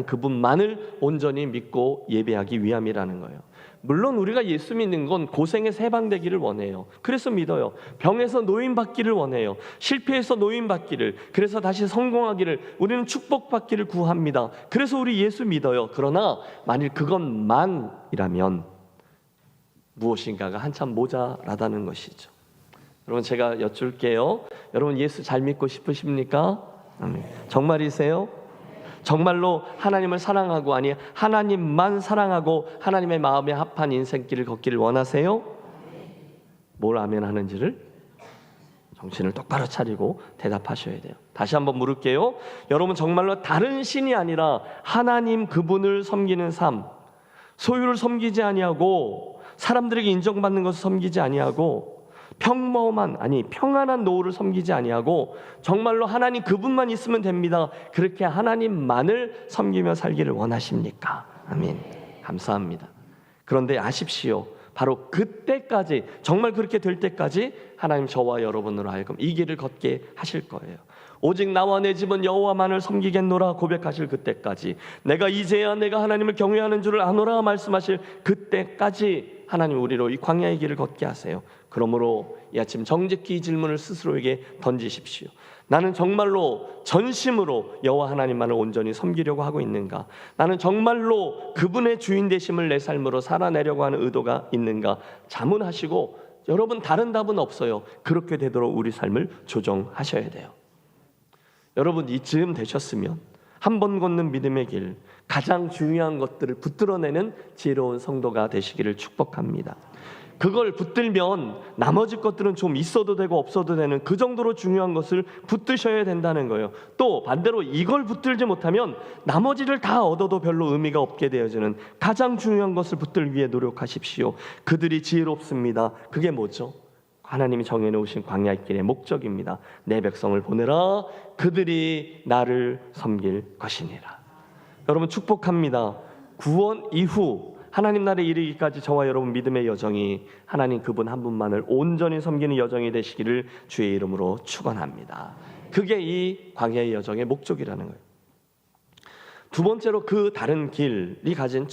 그분만을 온전히 믿고 예배하기 위함이라는 거예요. 물론 우리가 예수 믿는 건 고생에서 해방되기를 원해요. 그래서 믿어요. 병에서 노인받기를 원해요. 실패해서 노인받기를, 그래서 다시 성공하기를, 우리는 축복받기를 구합니다. 그래서 우리 예수 믿어요. 그러나 만일 그것만이라면 무엇인가가 한참 모자라다는 것이죠. 여러분, 제가 여쭐게요. 여러분, 예수 잘 믿고 싶으십니까? 아멘. 정말이세요? 정말로 하나님을 사랑하고, 아니 하나님만 사랑하고 하나님의 마음에 합한 인생길을 걷기를 원하세요? 뭘 아멘 하는지를 정신을 똑바로 차리고 대답하셔야 돼요. 다시 한번 물을게요. 여러분, 정말로 다른 신이 아니라 하나님 그분을 섬기는 삶, 소유를 섬기지 아니하고 사람들에게 인정받는 것을 섬기지 아니하고 평안한 노후를 섬기지 아니하고 정말로 하나님 그분만 있으면 됩니다. 그렇게 하나님만을 섬기며 살기를 원하십니까? 아멘. 감사합니다. 그런데 아십시오. 바로 그때까지, 정말 그렇게 될 때까지 하나님 저와 여러분으로 하여금 이 길을 걷게 하실 거예요. 오직 나와 내 집은 여호와만을 섬기겠노라 고백하실 그때까지, 내가 이제야 내가 하나님을 경외하는 줄을 아노라 말씀하실 그때까지 하나님 우리로 이 광야의 길을 걷게 하세요. 그러므로 이 아침 정직히 이 질문을 스스로에게 던지십시오. 나는 정말로 전심으로 여호와 하나님만을 온전히 섬기려고 하고 있는가? 나는 정말로 그분의 주인 되심을 내 삶으로 살아내려고 하는 의도가 있는가? 자문하시고, 여러분 다른 답은 없어요. 그렇게 되도록 우리 삶을 조정하셔야 돼요. 여러분 이쯤 되셨으면 한 번 걷는 믿음의 길, 가장 중요한 것들을 붙들어내는 지혜로운 성도가 되시기를 축복합니다. 그걸 붙들면 나머지 것들은 좀 있어도 되고 없어도 되는 그 정도로 중요한 것을 붙드셔야 된다는 거예요. 또 반대로 이걸 붙들지 못하면 나머지를 다 얻어도 별로 의미가 없게 되어지는 가장 중요한 것을 붙들기 위해 노력하십시오. 그들이 지혜롭습니다. 그게 뭐죠? 하나님이 정해놓으신 광야의 길의 목적입니다. 내 백성을 보내라. 그들이 나를 섬길 것이니라. 여러분 축복합니다. 구원 이후 하나님 나라에 이르기까지 저와 여러분 믿음의 여정이 하나님 그분 한 분만을 온전히 섬기는 여정이 되시기를 주의 이름으로 축원합니다. 그게 이 광야의 여정의 목적이라는 거예요. 두 번째로 그 다른 길이 가진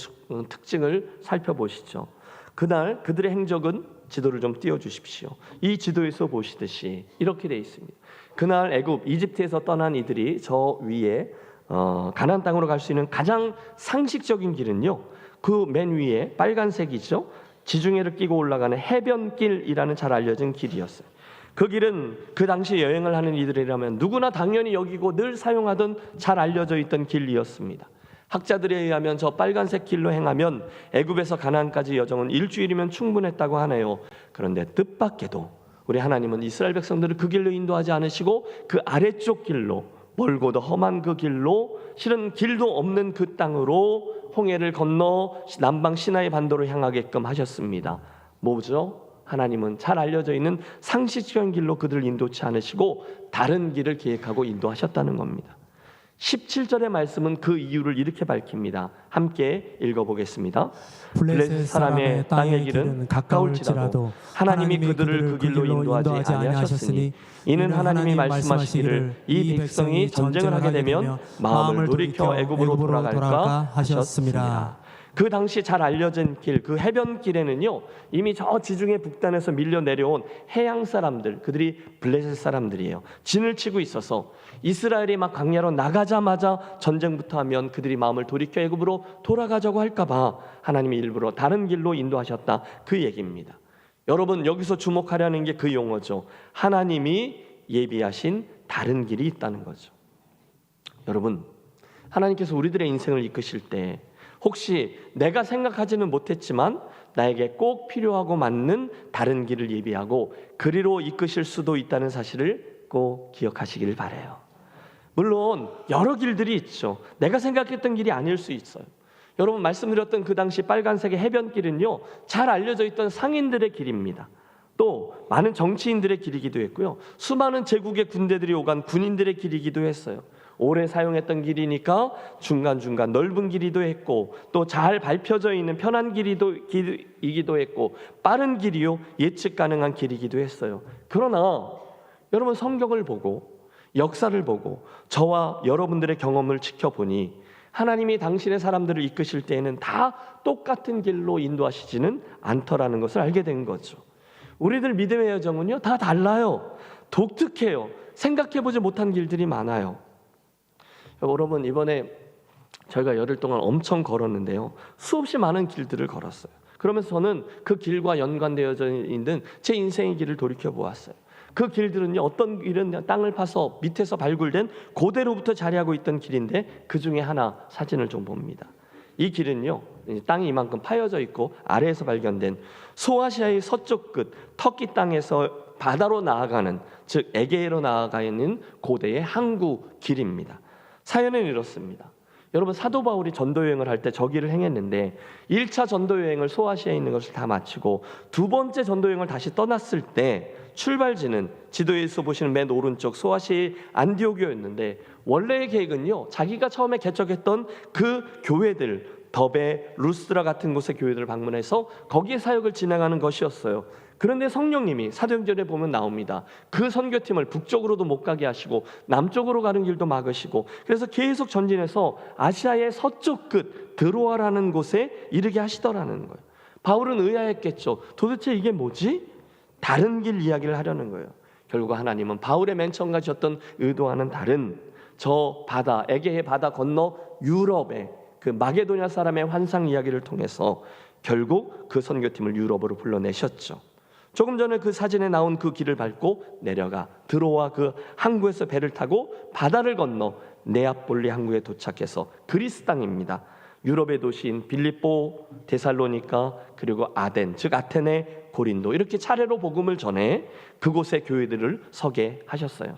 특징을 살펴보시죠. 그날 그들의 행적은 지도를 좀 띄워주십시오. 이 지도에서 보시듯이 이렇게 되어 있습니다. 그날 애굽 이집트에서 떠난 이들이 저 위에 가나안 땅으로 갈 수 있는 가장 상식적인 길은요, 그 맨 위에 빨간색이죠, 지중해를 끼고 올라가는 해변길이라는 잘 알려진 길이었어요. 그 길은 그 당시 여행을 하는 이들이라면 누구나 당연히 여기고 늘 사용하던 잘 알려져 있던 길이었습니다. 학자들에 의하면 저 빨간색 길로 행하면 애굽에서 가나안까지 여정은 일주일이면 충분했다고 하네요. 그런데 뜻밖에도 우리 하나님은 이스라엘 백성들을 그 길로 인도하지 않으시고 그 아래쪽 길로, 멀고도 험한 그 길로, 실은 길도 없는 그 땅으로 홍해를 건너 남방 시나이 반도로 향하게끔 하셨습니다. 뭐죠? 하나님은 잘 알려져 있는 상식적인 길로 그들을 인도치 않으시고 다른 길을 계획하고 인도하셨다는 겁니다. 17절의 말씀은 그 이유를 이렇게 밝힙니다. 함께 읽어보겠습니다. 블레셋 사람의 땅의 길은 가까울지라도 하나님이 그들을 그 길로 인도하지 아니하셨으니 이는 하나님이 말씀하시기를 이 백성이 전쟁을 하게 되면 마음을 돌이켜 애굽으로 돌아갈까 하셨습니다. 그 당시 잘 알려진 길, 그 해변길에는요, 이미 저 지중해 북단에서 밀려 내려온 해양 사람들, 그들이 블레셋 사람들이에요. 진을 치고 있어서 이스라엘이 막 광야로 나가자마자 전쟁부터 하면 그들이 마음을 돌이켜 애굽으로 돌아가자고 할까봐 하나님이 일부러 다른 길로 인도하셨다, 그 얘기입니다. 여러분 여기서 주목하려는 게 그 용어죠. 하나님이 예비하신 다른 길이 있다는 거죠. 여러분, 하나님께서 우리들의 인생을 이끄실 때 혹시 내가 생각하지는 못했지만 나에게 꼭 필요하고 맞는 다른 길을 예비하고 그리로 이끄실 수도 있다는 사실을 꼭 기억하시길 바라요. 물론 여러 길들이 있죠. 내가 생각했던 길이 아닐 수 있어요. 여러분 말씀드렸던 그 당시 빨간색의 해변길은요, 잘 알려져 있던 상인들의 길입니다. 또 많은 정치인들의 길이기도 했고요, 수많은 제국의 군대들이 오간 군인들의 길이기도 했어요. 오래 사용했던 길이니까 중간중간 넓은 길이기도 했고, 또 잘 밟혀져 있는 편한 길이기도 했고, 빠른 길이요, 예측 가능한 길이기도 했어요. 그러나 여러분 성경을 보고 역사를 보고 저와 여러분들의 경험을 지켜보니 하나님이 당신의 사람들을 이끄실 때에는 다 똑같은 길로 인도하시지는 않더라는 것을 알게 된 거죠. 우리들 믿음의 여정은요, 다 달라요. 독특해요. 생각해보지 못한 길들이 많아요. 여러분 이번에 저희가 열흘 동안 엄청 걸었는데요, 수없이 많은 길들을 걸었어요. 그러면서 저는 그 길과 연관되어져 있는 제 인생의 길을 돌이켜 보았어요. 그 길들은요, 어떤 길은 땅을 파서 밑에서 발굴된 고대로부터 자리하고 있던 길인데 그 중에 하나 사진을 좀 봅니다. 이 길은요, 땅이 이만큼 파여져 있고 아래에서 발견된 소아시아의 서쪽 끝 터키 땅에서 바다로 나아가는, 즉 에게해로 나아가 있는 고대의 항구 길입니다. 사연은 이렇습니다. 여러분 사도 바울이 전도 여행을 할 때 저 길을 행했는데 1차 전도 여행을 소아시아에 있는 것을 다 마치고 두 번째 전도 여행을 다시 떠났을 때 출발지는 지도에서 보시는 맨 오른쪽 소아시아의 안디오교였는데 원래의 계획은요, 자기가 처음에 개척했던 그 교회들 더베, 루스드라 같은 곳의 교회들을 방문해서 거기에 사역을 진행하는 것이었어요. 그런데 성령님이 사도행전에 보면 나옵니다. 그 선교팀을 북쪽으로도 못 가게 하시고 남쪽으로 가는 길도 막으시고, 그래서 계속 전진해서 아시아의 서쪽 끝 드로아라는 곳에 이르게 하시더라는 거예요. 바울은 의아했겠죠. 도대체 이게 뭐지? 다른 길 이야기를 하려는 거예요. 결국 하나님은 바울의 맨 처음 가졌던 의도와는 다른 저 바다, 에게해 바다 건너 유럽의 그 마게도냐 사람의 환상 이야기를 통해서 결국 그 선교팀을 유럽으로 불러내셨죠. 조금 전에 그 사진에 나온 그 길을 밟고 내려가 드로아 그 항구에서 배를 타고 바다를 건너 네아폴리 항구에 도착해서 그리스 땅입니다. 유럽의 도시인 빌립보, 데살로니가, 그리고 아덴, 즉 아테네, 고린도 이렇게 차례로 복음을 전해 그곳의 교회들을 서게 하셨어요.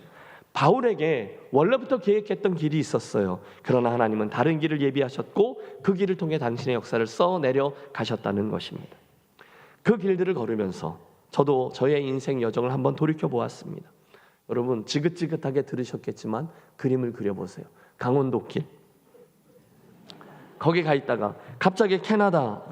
바울에게 원래부터 계획했던 길이 있었어요. 그러나 하나님은 다른 길을 예비하셨고 그 길을 통해 당신의 역사를 써내려 가셨다는 것입니다. 그 길들을 걸으면서 저도 저의 인생 여정을 한번 돌이켜 보았습니다. 여러분 지긋지긋하게 들으셨겠지만 그림을 그려보세요. 강원도 길, 거기 가 있다가 갑자기 캐나다,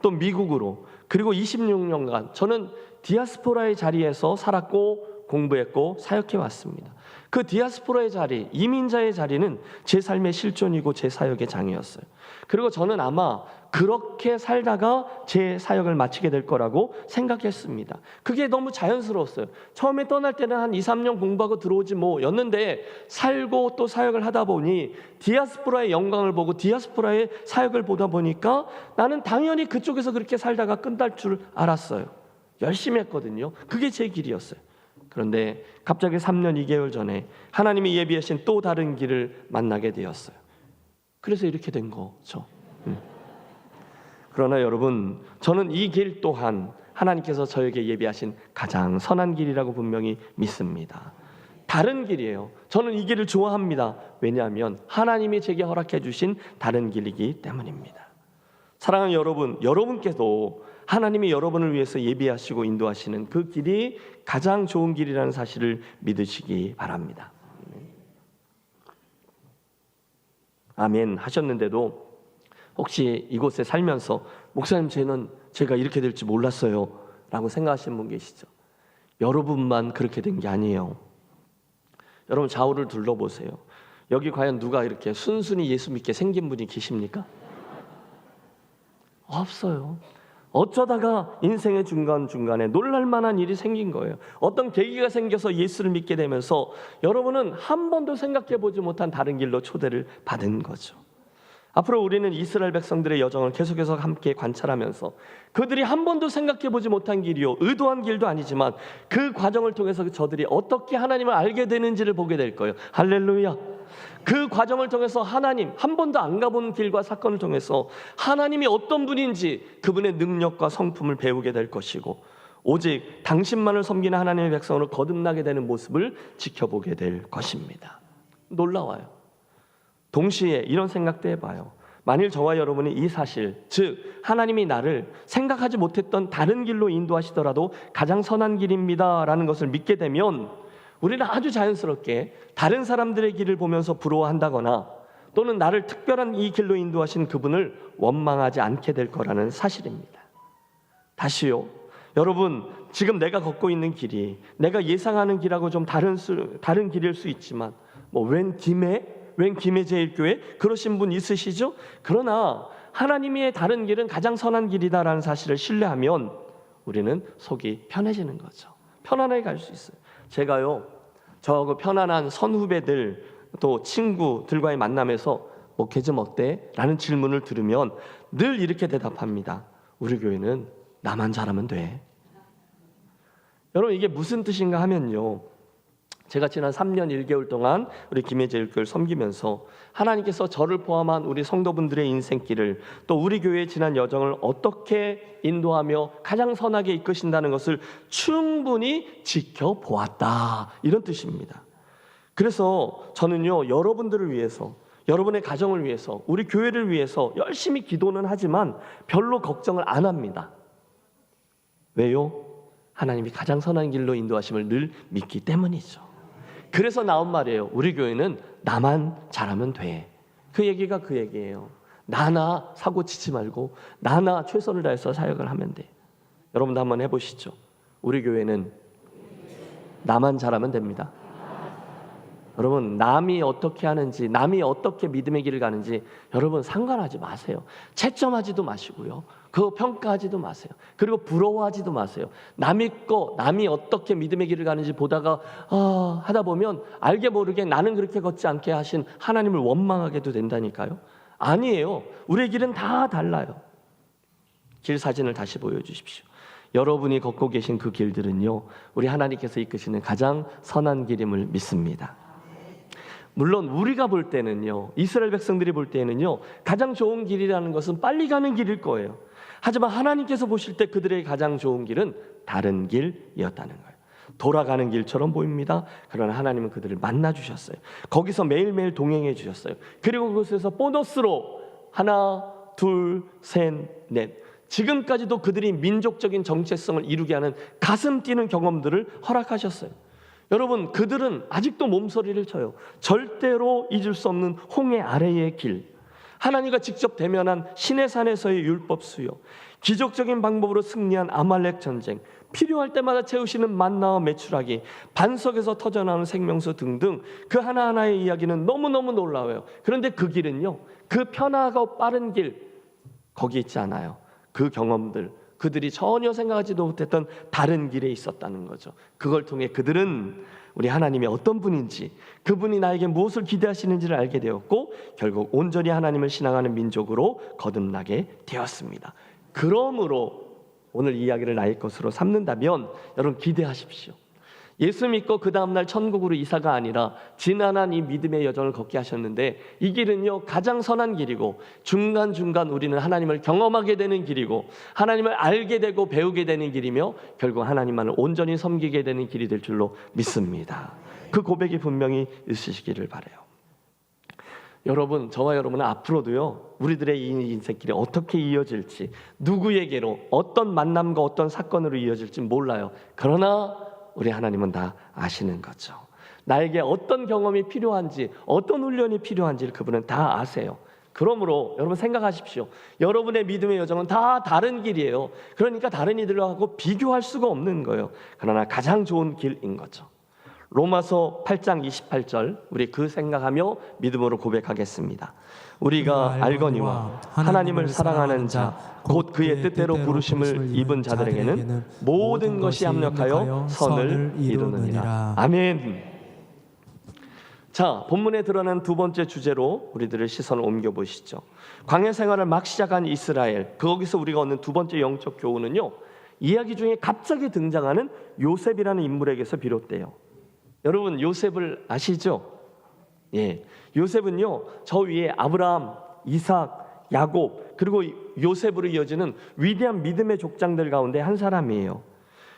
또 미국으로, 그리고 26년간 저는 디아스포라의 자리에서 살았고 공부했고 사역해 왔습니다. 그 디아스포라의 자리, 이민자의 자리는 제 삶의 실존이고 제 사역의 장이었어요. 그리고 저는 아마 그렇게 살다가 제 사역을 마치게 될 거라고 생각했습니다. 그게 너무 자연스러웠어요. 처음에 떠날 때는 한 2, 3년 공부하고 들어오지 였는데 살고 또 사역을 하다 보니 디아스포라의 영광을 보고 디아스포라의 사역을 보다 보니까 나는 당연히 그쪽에서 그렇게 살다가 끝날 줄 알았어요. 열심히 했거든요. 그게 제 길이었어요. 그런데 갑자기 3년 2개월 전에 하나님이 예비하신 또 다른 길을 만나게 되었어요. 그래서 이렇게 된 거죠. 그러나 여러분, 저는 이 길 또한 하나님께서 저에게 예비하신 가장 선한 길이라고 분명히 믿습니다. 다른 길이에요. 저는 이 길을 좋아합니다. 왜냐하면 하나님이 제게 허락해 주신 다른 길이기 때문입니다. 사랑하는 여러분, 여러분께도 하나님이 여러분을 위해서 예비하시고 인도하시는 그 길이 가장 좋은 길이라는 사실을 믿으시기 바랍니다. 아멘 하셨는데도 혹시 이곳에 살면서 목사님 제가 이렇게 될 줄 몰랐어요 라고 생각하시는 분 계시죠? 여러분만 그렇게 된 게 아니에요. 여러분 좌우를 둘러보세요. 여기 과연 누가 이렇게 순순히 예수 믿게 생긴 분이 계십니까? 없어요. 어쩌다가 인생의 중간중간에 놀랄만한 일이 생긴 거예요. 어떤 계기가 생겨서 예수를 믿게 되면서 여러분은 한 번도 생각해보지 못한 다른 길로 초대를 받은 거죠. 앞으로 우리는 이스라엘 백성들의 여정을 계속해서 함께 관찰하면서 그들이 한 번도 생각해보지 못한 길이요, 의도한 길도 아니지만 그 과정을 통해서 저들이 어떻게 하나님을 알게 되는지를 보게 될 거예요. 할렐루야. 그 과정을 통해서 하나님, 한 번도 안 가본 길과 사건을 통해서 하나님이 어떤 분인지 그분의 능력과 성품을 배우게 될 것이고, 오직 당신만을 섬기는 하나님의 백성으로 거듭나게 되는 모습을 지켜보게 될 것입니다. 놀라워요. 동시에 이런 생각도 해봐요. 만일 저와 여러분이 이 사실, 즉 하나님이 나를 생각하지 못했던 다른 길로 인도하시더라도 가장 선한 길입니다 라는 것을 믿게 되면 우리는 아주 자연스럽게 다른 사람들의 길을 보면서 부러워한다거나 또는 나를 특별한 이 길로 인도하신 그분을 원망하지 않게 될 거라는 사실입니다. 다시요, 여러분, 지금 내가 걷고 있는 길이 내가 예상하는 길하고 좀 다른 길일 수 있지만 웬 김해제일교회 그러신 분 있으시죠? 그러나 하나님의 다른 길은 가장 선한 길이다라는 사실을 신뢰하면 우리는 속이 편해지는 거죠. 편안하게 갈 수 있어요. 제가요, 저하고 편안한 선후배들 또 친구들과의 만남에서 걔 좀 어때? 라는 질문을 들으면 늘 이렇게 대답합니다. 우리 교회는 나만 잘하면 돼. 여러분, 이게 무슨 뜻인가 하면요, 제가 지난 3년 1개월 동안 우리 김해제일교회를 섬기면서 하나님께서 저를 포함한 우리 성도분들의 인생길을 또 우리 교회의 지난 여정을 어떻게 인도하며 가장 선하게 이끄신다는 것을 충분히 지켜보았다, 이런 뜻입니다. 그래서 저는요, 여러분들을 위해서 여러분의 가정을 위해서, 우리 교회를 위해서 열심히 기도는 하지만 별로 걱정을 안 합니다. 왜요? 하나님이 가장 선한 길로 인도하심을 늘 믿기 때문이죠. 그래서 나온 말이에요. 우리 교회는 나만 잘하면 돼. 그 얘기가 그 얘기예요. 나나 사고 치지 말고 나나 최선을 다해서 사역을 하면 돼. 여러분도 한번 해보시죠. 우리 교회는 나만 잘하면 됩니다. 여러분, 남이 어떻게 하는지, 남이 어떻게 믿음의 길을 가는지 여러분 상관하지 마세요. 채점하지도 마시고요. 그거 평가하지도 마세요. 그리고 부러워하지도 마세요. 남이 어떻게 믿음의 길을 가는지 보다가 하다 보면 알게 모르게 나는 그렇게 걷지 않게 하신 하나님을 원망하게도 된다니까요. 아니에요. 우리의 길은 다 달라요. 길 사진을 다시 보여주십시오. 여러분이 걷고 계신 그 길들은요, 우리 하나님께서 이끄시는 가장 선한 길임을 믿습니다. 물론 우리가 볼 때는요, 이스라엘 백성들이 볼 때는요, 가장 좋은 길이라는 것은 빨리 가는 길일 거예요. 하지만 하나님께서 보실 때 그들의 가장 좋은 길은 다른 길이었다는 거예요. 돌아가는 길처럼 보입니다. 그러나 하나님은 그들을 만나 주셨어요. 거기서 매일매일 동행해 주셨어요. 그리고 그곳에서 보너스로 하나, 둘, 셋, 넷, 지금까지도 그들이 민족적인 정체성을 이루게 하는 가슴 뛰는 경험들을 허락하셨어요. 여러분, 그들은 아직도 몸서리를 쳐요. 절대로 잊을 수 없는 홍해 아래의 길, 하나님과 직접 대면한 시내산에서의 율법 수요, 기적적인 방법으로 승리한 아말렉 전쟁, 필요할 때마다 채우시는 만나와 메추라기, 반석에서 터져나오는 생명수 등등 그 하나하나의 이야기는 너무너무 놀라워요. 그런데 그 길은요, 그 편하고 빠른 길, 거기 있지 않아요. 그 경험들, 그들이 전혀 생각하지도 못했던 다른 길에 있었다는 거죠. 그걸 통해 그들은 우리 하나님이 어떤 분인지, 그분이 나에게 무엇을 기대하시는지를 알게 되었고, 결국 온전히 하나님을 신앙하는 민족으로 거듭나게 되었습니다. 그러므로 오늘 이야기를 나의 것으로 삼는다면 여러분 기대하십시오. 예수 믿고 그 다음날 천국으로 이사가 아니라 지난한 이 믿음의 여정을 걷게 하셨는데, 이 길은요 가장 선한 길이고, 중간중간 우리는 하나님을 경험하게 되는 길이고, 하나님을 알게 되고 배우게 되는 길이며, 결국 하나님만을 온전히 섬기게 되는 길이 될 줄로 믿습니다. 그 고백이 분명히 있으시기를 바라요. 여러분, 저와 여러분은 앞으로도요, 우리들의 이 인생길이 어떻게 이어질지, 누구에게로, 어떤 만남과 어떤 사건으로 이어질지 몰라요. 그러나 우리 하나님은 다 아시는 거죠. 나에게 어떤 경험이 필요한지, 어떤 훈련이 필요한지를 그분은 다 아세요. 그러므로 여러분 생각하십시오. 여러분의 믿음의 여정은 다 다른 길이에요. 그러니까 다른 이들하고 비교할 수가 없는 거예요. 그러나 가장 좋은 길인 거죠. 로마서 8장 28절, 우리 그 생각하며 믿음으로 고백하겠습니다. 우리가 알거니와 하나님을 사랑하는 자, 곧 그의 뜻대로 부르심을 입은 자들에게는 모든 것이 합력하여 선을 이루느니라. 아멘. 자, 본문에 드러난 두 번째 주제로 우리들의 시선을 옮겨보시죠. 광야 생활을 막 시작한 이스라엘, 거기서 우리가 얻는 두 번째 영적 교훈은요, 이야기 중에 갑자기 등장하는 요셉이라는 인물에게서 비롯돼요. 여러분, 요셉을 아시죠? 예, 요셉은요, 저 위에 아브라함, 이삭, 야곱, 그리고 요셉으로 이어지는 위대한 믿음의 족장들 가운데 한 사람이에요.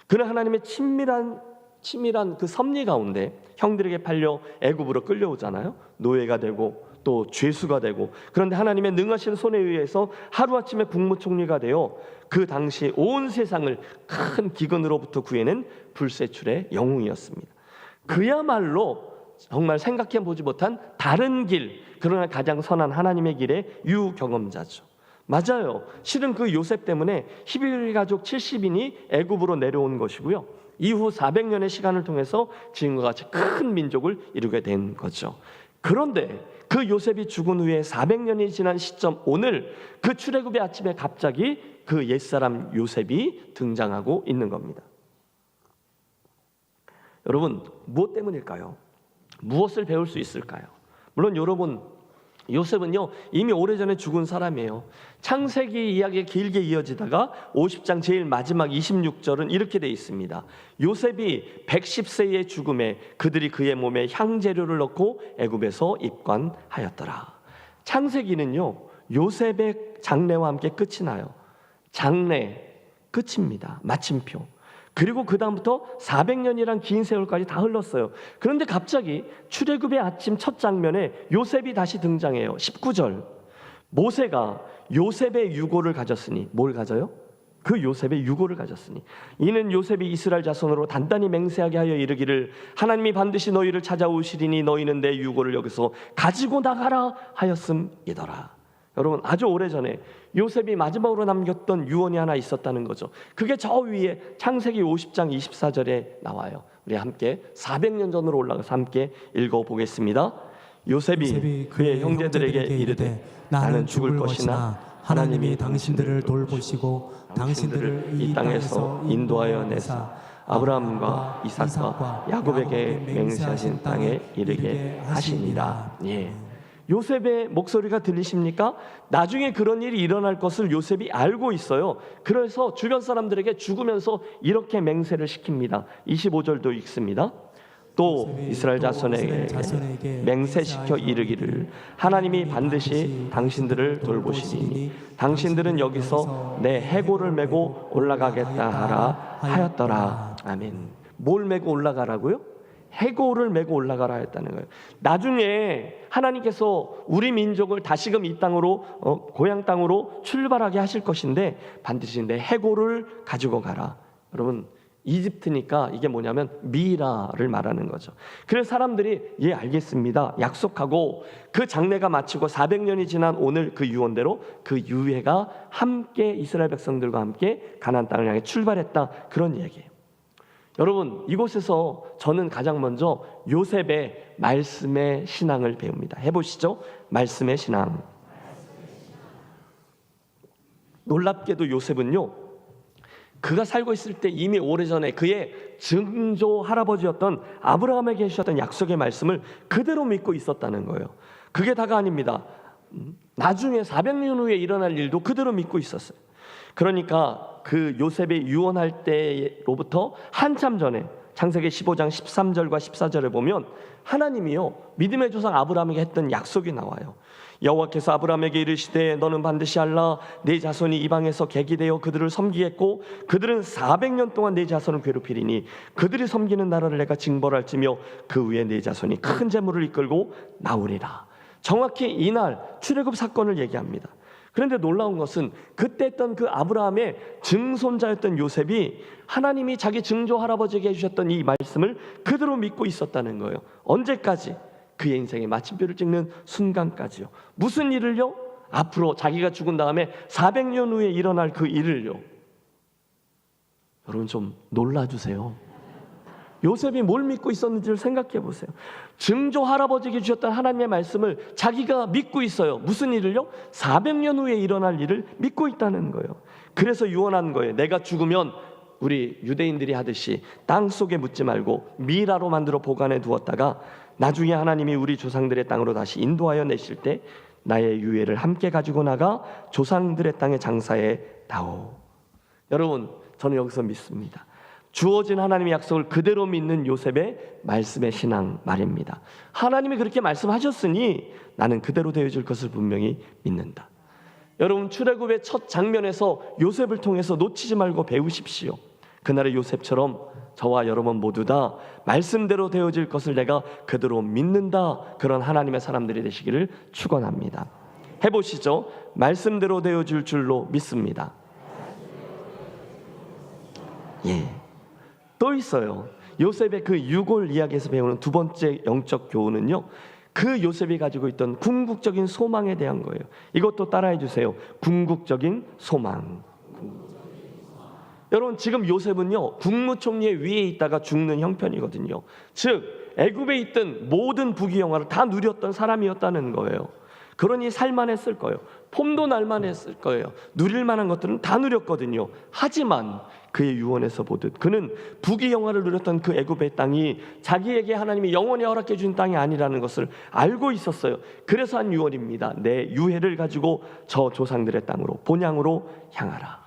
그는 하나님의 치밀한 그 섭리 가운데 형들에게 팔려 애굽으로 끌려오잖아요. 노예가 되고 또 죄수가 되고, 그런데 하나님의 능하신 손에 의해서 하루아침에 국무총리가 되어 그 당시 온 세상을 큰 기근으로부터 구해낸 불세출의 영웅이었습니다. 그야말로 정말 생각해보지 못한 다른 길, 그러나 가장 선한 하나님의 길의 유경험자죠. 맞아요. 실은 그 요셉 때문에 히브리 가족 70인이 애굽으로 내려온 것이고요, 이후 400년의 시간을 통해서 지금과 같이 큰 민족을 이루게 된 거죠. 그런데 그 요셉이 죽은 후에 400년이 지난 시점, 오늘 그 출애굽의 아침에 갑자기 그 옛사람 요셉이 등장하고 있는 겁니다. 여러분, 무엇 때문일까요? 무엇을 배울 수 있을까요? 물론 여러분, 요셉은요 이미 오래전에 죽은 사람이에요. 창세기 이야기가 길게 이어지다가 50장 제일 마지막 26절은 이렇게 돼 있습니다. 요셉이 110세의 죽음에 그들이 그의 몸에 향재료를 넣고 애굽에서 입관하였더라. 창세기는요 요셉의 장래와 함께 끝이 나요. 장래, 끝입니다. 마침표. 그리고 그 다음부터 400년이란 긴 세월까지 다 흘렀어요. 그런데 갑자기 출애굽의 아침 첫 장면에 요셉이 다시 등장해요. 19절. 모세가 요셉의 유고를 가졌으니, 뭘 가져요? 그 요셉의 유고를 가졌으니 이는 요셉이 이스라엘 자손으로 단단히 맹세하게 하여 이르기를 하나님이 반드시 너희를 찾아오시리니 너희는 내 유고를 여기서 가지고 나가라 하였음이더라. 여러분, 아주 오래전에 요셉이 마지막으로 남겼던 유언이 하나 있었다는 거죠. 그게 저 위에 창세기 50장 24절에 나와요. 우리 함께 400년 전으로 올라가서 함께 읽어보겠습니다. 요셉이 그의 형제들에게 이르되 나는 죽을 것이나 하나님이 당신들을 돌보시고 당신들을 이 땅에서 인도하여 내사 아브라함과 이삭과 야곱에게 맹세하신 땅에 이르게 하시니라. 예. 요셉의 목소리가 들리십니까? 나중에 그런 일이 일어날 것을 요셉이 알고 있어요. 그래서 주변 사람들에게 죽으면서 이렇게 맹세를 시킵니다. 25절도 읽습니다. 또 이스라엘 자손에게 맹세시켜 이르기를 하나님이 반드시 당신들을 돌보시니 당신들은 여기서 내 해골을 메고 올라가겠다 하라 하였더라. 아멘. 뭘 메고 올라가라고요? 해골을 메고 올라가라 했다는 거예요. 나중에 하나님께서 우리 민족을 다시금 이 땅으로 고향 땅으로 출발하게 하실 것인데 반드시 내 해골을 가지고 가라. 여러분, 이집트니까 이게 뭐냐면 미라를 말하는 거죠. 그래서 사람들이 예 알겠습니다 약속하고 그 장례가 마치고 400년이 지난 오늘 그 유언대로 그 유해가 함께 이스라엘 백성들과 함께 가나안 땅을 향해 출발했다, 그런 얘기예요. 여러분, 이곳에서 저는 가장 먼저 요셉의 말씀의 신앙을 배웁니다. 해보시죠. 말씀의 신앙. 놀랍게도 요셉은요, 그가 살고 있을 때 이미 오래전에 그의 증조 할아버지였던 아브라함에게 주셨던 약속의 말씀을 그대로 믿고 있었다는 거예요. 그게 다가 아닙니다. 나중에 400년 후에 일어날 일도 그대로 믿고 있었어요. 그러니까 그 요셉이 유언할 때로부터 한참 전에 창세기 15장 13절과 14절에 보면 하나님이요 믿음의 조상 아브라함에게 했던 약속이 나와요. 여호와께서 아브라함에게 이르시되 너는 반드시 알라 네 자손이 이방에서 객이 되어 그들을 섬기겠고 그들은 400년 동안 네 자손을 괴롭히리니 그들이 섬기는 나라를 내가 징벌할지며 그 위에 네 자손이 큰 재물을 이끌고 나오리라. 정확히 이날 출애굽 사건을 얘기합니다. 그런데 놀라운 것은 그때 했던 그 아브라함의 증손자였던 요셉이 하나님이 자기 증조 할아버지에게 해주셨던 이 말씀을 그대로 믿고 있었다는 거예요. 언제까지? 그의 인생의 마침표를 찍는 순간까지요. 무슨 일을요? 앞으로 자기가 죽은 다음에 400년 후에 일어날 그 일을요. 여러분 좀 놀라주세요. 요셉이 뭘 믿고 있었는지를 생각해 보세요. 증조 할아버지에게 주셨던 하나님의 말씀을 자기가 믿고 있어요. 무슨 일을요? 400년 후에 일어날 일을 믿고 있다는 거예요. 그래서 유언한 거예요. 내가 죽으면 우리 유대인들이 하듯이 땅 속에 묻지 말고 미라로 만들어 보관해 두었다가 나중에 하나님이 우리 조상들의 땅으로 다시 인도하여 내실 때 나의 유해를 함께 가지고 나가 조상들의 땅에 장사해 다오. 여러분, 저는 여기서 믿습니다. 주어진 하나님의 약속을 그대로 믿는 요셉의 말씀의 신앙 말입니다. 하나님이 그렇게 말씀하셨으니 나는 그대로 되어질 것을 분명히 믿는다. 여러분, 출애굽의 첫 장면에서 요셉을 통해서 놓치지 말고 배우십시오. 그날의 요셉처럼 저와 여러분 모두 다 말씀대로 되어질 것을 내가 그대로 믿는다, 그런 하나님의 사람들이 되시기를 축원합니다. 해보시죠. 말씀대로 되어질 줄로 믿습니다. 예. 또 있어요. 요셉의 그 유골 이야기에서 배우는 두 번째 영적 교훈은요, 그 요셉이 가지고 있던 궁극적인 소망에 대한 거예요. 이것도 따라해 주세요. 궁극적인 소망. 여러분, 지금 요셉은요 국무총리 위에 있다가 죽는 형편이거든요. 즉 애굽에 있던 모든 부귀 영화를 다 누렸던 사람이었다는 거예요. 그러니 살만했을 거예요. 폼도 날만했을 거예요. 누릴 만한 것들은 다 누렸거든요. 하지만 그의 유언에서 보듯 그는 부귀 영화를 누렸던 그 애굽의 땅이 자기에게 하나님이 영원히 허락해 준 땅이 아니라는 것을 알고 있었어요. 그래서 한 유언입니다. 내 유해를 가지고 저 조상들의 땅으로 본향으로 향하라.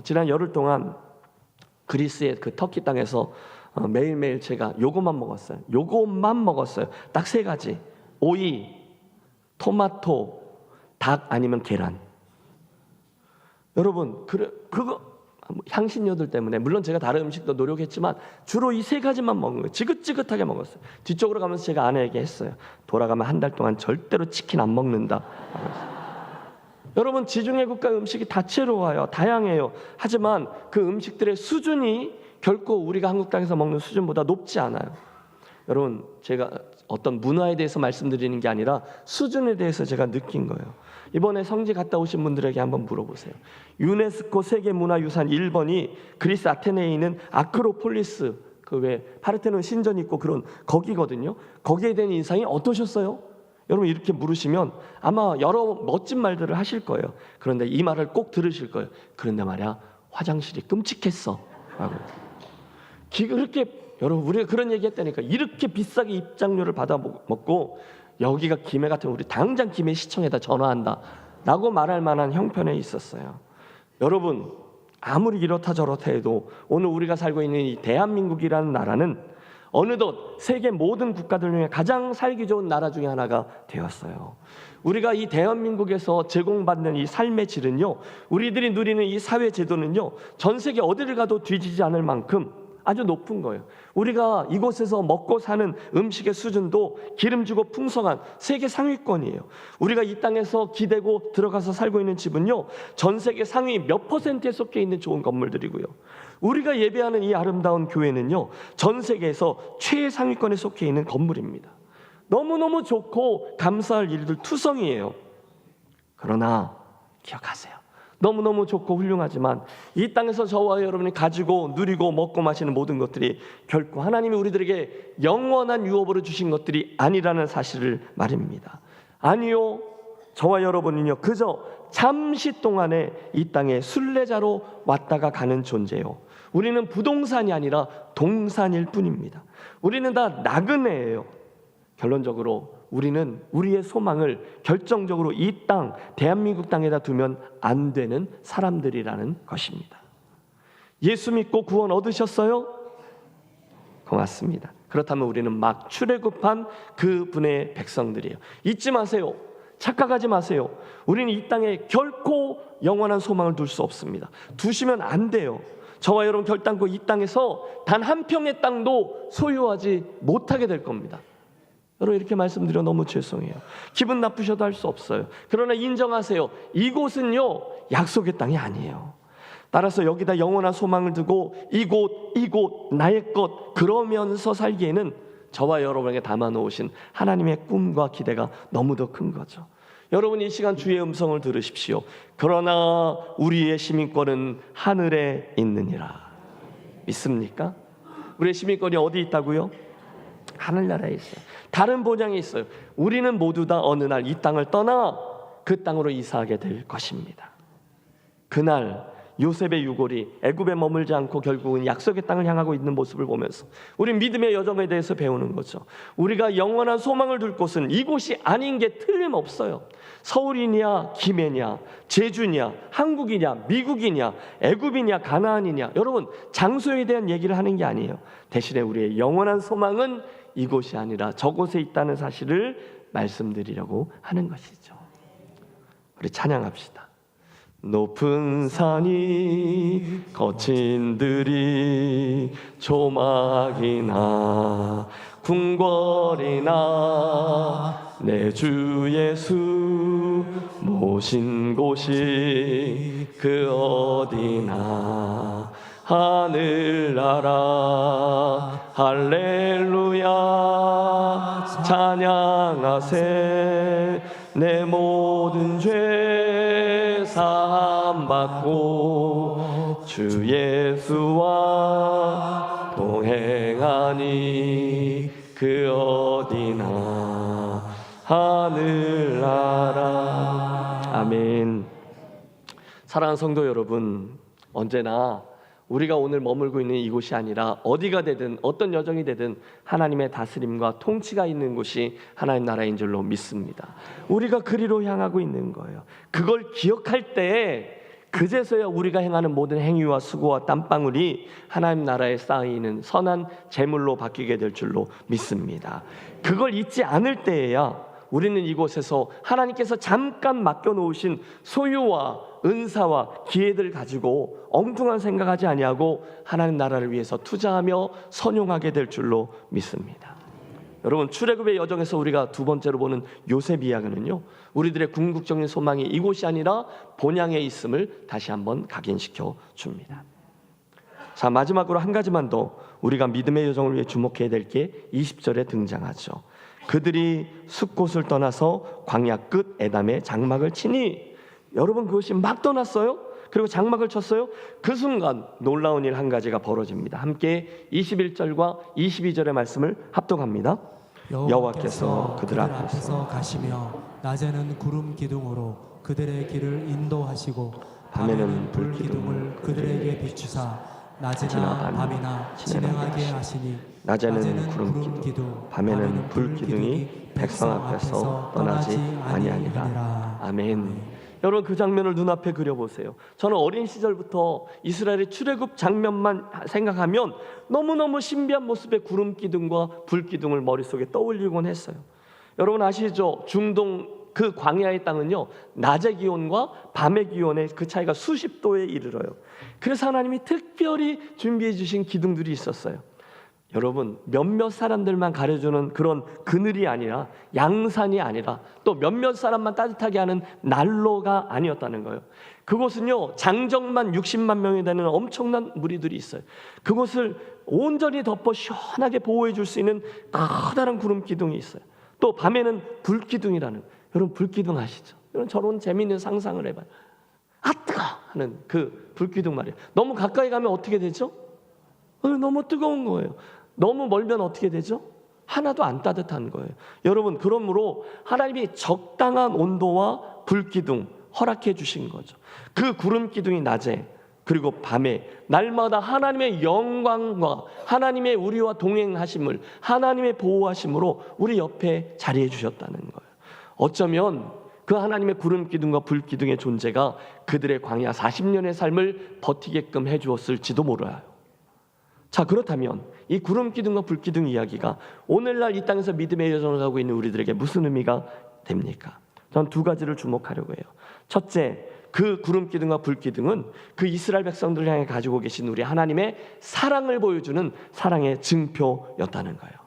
지난 열흘 동안 그리스의 그 터키 땅에서 매일매일 제가 요것만 먹었어요. 딱 세 가지. 오이, 토마토, 닭 아니면 계란. 여러분, 그거 향신료들 때문에 물론 제가 다른 음식도 노력했지만 주로 이 3가지만 먹는 거예요. 지긋지긋하게 먹었어요. 뒤쪽으로 가면서 제가 아내에게 했어요. 돌아가면 한 달 동안 절대로 치킨 안 먹는다. 여러분, 지중해 국가 음식이 다채로워요. 다양해요. 하지만 그 음식들의 수준이 결코 우리가 한국 땅에서 먹는 수준보다 높지 않아요. 여러분, 제가 어떤 문화에 대해서 말씀드리는 게 아니라 수준에 대해서 제가 느낀 거예요. 이번에 성지 갔다 오신 분들에게 한번 물어보세요. 유네스코 세계문화유산 1번이 그리스 아테네에 있는 아크로폴리스, 그 왜 파르테논 신전이 있고 그런 거기거든요. 거기에 대한 인상이 어떠셨어요? 여러분, 이렇게 물으시면 아마 여러 멋진 말들을 하실 거예요. 그런데 이 말을 꼭 들으실 거예요. 그런데 말이야, 화장실이 끔찍했어 라고. 그렇게, 여러분, 우리가 그런 얘기 했다니까. 이렇게 비싸게 입장료를 받아 먹고 여기가 김해 같으면 우리 당장 김해 시청에다 전화한다 라고 말할 만한 형편에 있었어요. 여러분, 아무리 이렇다 저렇다 해도 오늘 우리가 살고 있는 이 대한민국이라는 나라는 어느덧 세계 모든 국가들 중에 가장 살기 좋은 나라 중에 하나가 되었어요. 우리가 이 대한민국에서 제공받는 이 삶의 질은요, 우리들이 누리는 이 사회 제도는요, 전 세계 어디를 가도 뒤지지 않을 만큼 아주 높은 거예요. 우리가 이곳에서 먹고 사는 음식의 수준도 기름지고 풍성한 세계 상위권이에요. 우리가 이 땅에서 기대고 들어가서 살고 있는 집은요, 전 세계 상위 몇 %에 속해 있는 좋은 건물들이고요. 우리가 예배하는 이 아름다운 교회는요, 전 세계에서 최상위권에 속해 있는 건물입니다. 너무너무 좋고 감사할 일들 투성이에요. 그러나 기억하세요. 너무너무 좋고 훌륭하지만 이 땅에서 저와 여러분이 가지고 누리고 먹고 마시는 모든 것들이 결코 하나님이 우리들에게 영원한 유업으로 주신 것들이 아니라는 사실을 말입니다. 아니요, 저와 여러분은요, 그저 잠시 동안에 이 땅에 순례자로 왔다가 가는 존재요. 우리는 부동산이 아니라 동산일 뿐입니다. 우리는 다 나그네예요. 결론적으로 우리는 우리의 소망을 결정적으로 이 땅, 대한민국 땅에다 두면 안 되는 사람들이라는 것입니다. 예수 믿고 구원 얻으셨어요? 고맙습니다. 그렇다면 우리는 막 출애굽한 그분의 백성들이에요. 잊지 마세요. 착각하지 마세요. 우리는 이 땅에 결코 영원한 소망을 둘 수 없습니다. 두시면 안 돼요. 저와 여러분 결단코 이 땅에서 단 한 평의 땅도 소유하지 못하게 될 겁니다. 여러분, 이렇게 말씀드려 너무 죄송해요. 기분 나쁘셔도 할 수 없어요. 그러나 인정하세요. 이곳은요, 약속의 땅이 아니에요. 따라서 여기다 영원한 소망을 두고 이곳 나의 것 그러면서 살기에는 저와 여러분에게 담아놓으신 하나님의 꿈과 기대가 너무도 큰 거죠. 여러분, 이 시간 주의 음성을 들으십시오. 그러나 우리의 시민권은 하늘에 있느니라. 믿습니까? 우리의 시민권이 어디 있다고요? 하늘나라에 있어요. 다른 본향에 있어요. 우리는 모두 다 어느 날 이 땅을 떠나 그 땅으로 이사하게 될 것입니다. 그날 요셉의 유골이 애굽에 머물지 않고 결국은 약속의 땅을 향하고 있는 모습을 보면서 우리 믿음의 여정에 대해서 배우는 거죠. 우리가 영원한 소망을 둘 곳은 이곳이 아닌 게 틀림없어요. 서울이냐 김해냐 제주냐 한국이냐 미국이냐 애굽이냐 가나안이냐, 여러분, 장소에 대한 얘기를 하는 게 아니에요. 대신에 우리의 영원한 소망은 이곳이 아니라 저곳에 있다는 사실을 말씀드리려고 하는 것이죠. 우리 찬양합시다. 높은 산이 거친 들이 조막이나 궁궐이나 내 주 예수 모신 곳이 그 어디나 하늘나라 할렐루야 찬양하세. 내 모든 죄 사함 받고 주 예수와 동행하니 그 어디나 하늘나라. 아멘. 사랑하는 성도 여러분, 언제나 우리가 오늘 머물고 있는 이곳이 아니라 어디가 되든 어떤 여정이 되든 하나님의 다스림과 통치가 있는 곳이 하나님 나라인 줄로 믿습니다. 우리가 그리로 향하고 있는 거예요. 그걸 기억할 때 그제서야 우리가 행하는 모든 행위와 수고와 땀방울이 하나님 나라에 쌓이는 선한 재물로 바뀌게 될 줄로 믿습니다. 그걸 잊지 않을 때에야 우리는 이곳에서 하나님께서 잠깐 맡겨놓으신 소유와 은사와 기회들을 가지고 엉뚱한 생각하지 아니하고 하나님 나라를 위해서 투자하며 선용하게 될 줄로 믿습니다. 여러분, 출애굽의 여정에서 우리가 두 번째로 보는 요셉 이야기는요, 우리들의 궁극적인 소망이 이곳이 아니라 본향에 있음을 다시 한번 각인시켜 줍니다. 자, 마지막으로 한 가지만 더 우리가 믿음의 여정을 위해 주목해야 될 게 20절에 등장하죠. 그들이 숲곳을 떠나서 광야 끝 에담에 장막을 치니, 여러분, 그것이 막 떠났어요. 그리고 장막을 쳤어요. 그 순간 놀라운 일 한 가지가 벌어집니다. 함께 21절과 22절의 말씀을 합독합니다. 여호와께서 그들 앞에서 가시며 낮에는 구름 기둥으로 그들의 길을 인도하시고 밤에는 불 기둥을 그들에게 비추사 낮이나 밤이나 진행하게 하시니 낮에는 구름 기둥, 밤에는 불 기둥이 백성 앞에서 떠나지 아니하니라. 아멘. 여러분, 그 장면을 눈앞에 그려보세요. 저는 어린 시절부터 이스라엘의 출애굽 장면만 생각하면 너무너무 신비한 모습의 구름 기둥과 불 기둥을 머릿속에 떠올리곤 했어요. 여러분 아시죠? 중동 그 광야의 땅은요, 낮의 기온과 밤의 기온의 그 차이가 수십 도에 이르러요. 그래서 하나님이 특별히 준비해 주신 기둥들이 있었어요. 여러분, 몇몇 사람들만 가려주는 그런 그늘이 아니라, 양산이 아니라, 또 몇몇 사람만 따뜻하게 하는 난로가 아니었다는 거예요. 그곳은요, 장정만 60만 명이 되는 엄청난 무리들이 있어요. 그곳을 온전히 덮어 시원하게 보호해 줄 수 있는 커다란 구름 기둥이 있어요. 또 밤에는 불 기둥이라는, 여러분 불 기둥 아시죠? 여러분 저런 재미있는 상상을 해봐요. 아 뜨거! 하는 그 불 기둥 말이에요. 너무 가까이 가면 어떻게 되죠? 너무 뜨거운 거예요. 너무 멀면 어떻게 되죠? 하나도 안 따뜻한 거예요. 여러분, 그러므로 하나님이 적당한 온도와 불기둥 허락해 주신 거죠. 그 구름 기둥이 낮에 그리고 밤에 날마다 하나님의 영광과 하나님의 우리와 동행하심을, 하나님의 보호하심으로 우리 옆에 자리해 주셨다는 거예요. 어쩌면 그 하나님의 구름 기둥과 불 기둥의 존재가 그들의 광야 40년의 삶을 버티게끔 해 주었을지도 몰라요. 자, 그렇다면 이 구름 기둥과 불 기둥 이야기가 오늘날 이 땅에서 믿음의 여정을 가고 있는 우리들에게 무슨 의미가 됩니까? 전 두 가지를 주목하려고 해요. 첫째, 그 구름 기둥과 불 기둥은 그 이스라엘 백성들을 향해 가지고 계신 우리 하나님의 사랑을 보여주는 사랑의 증표였다는 거예요.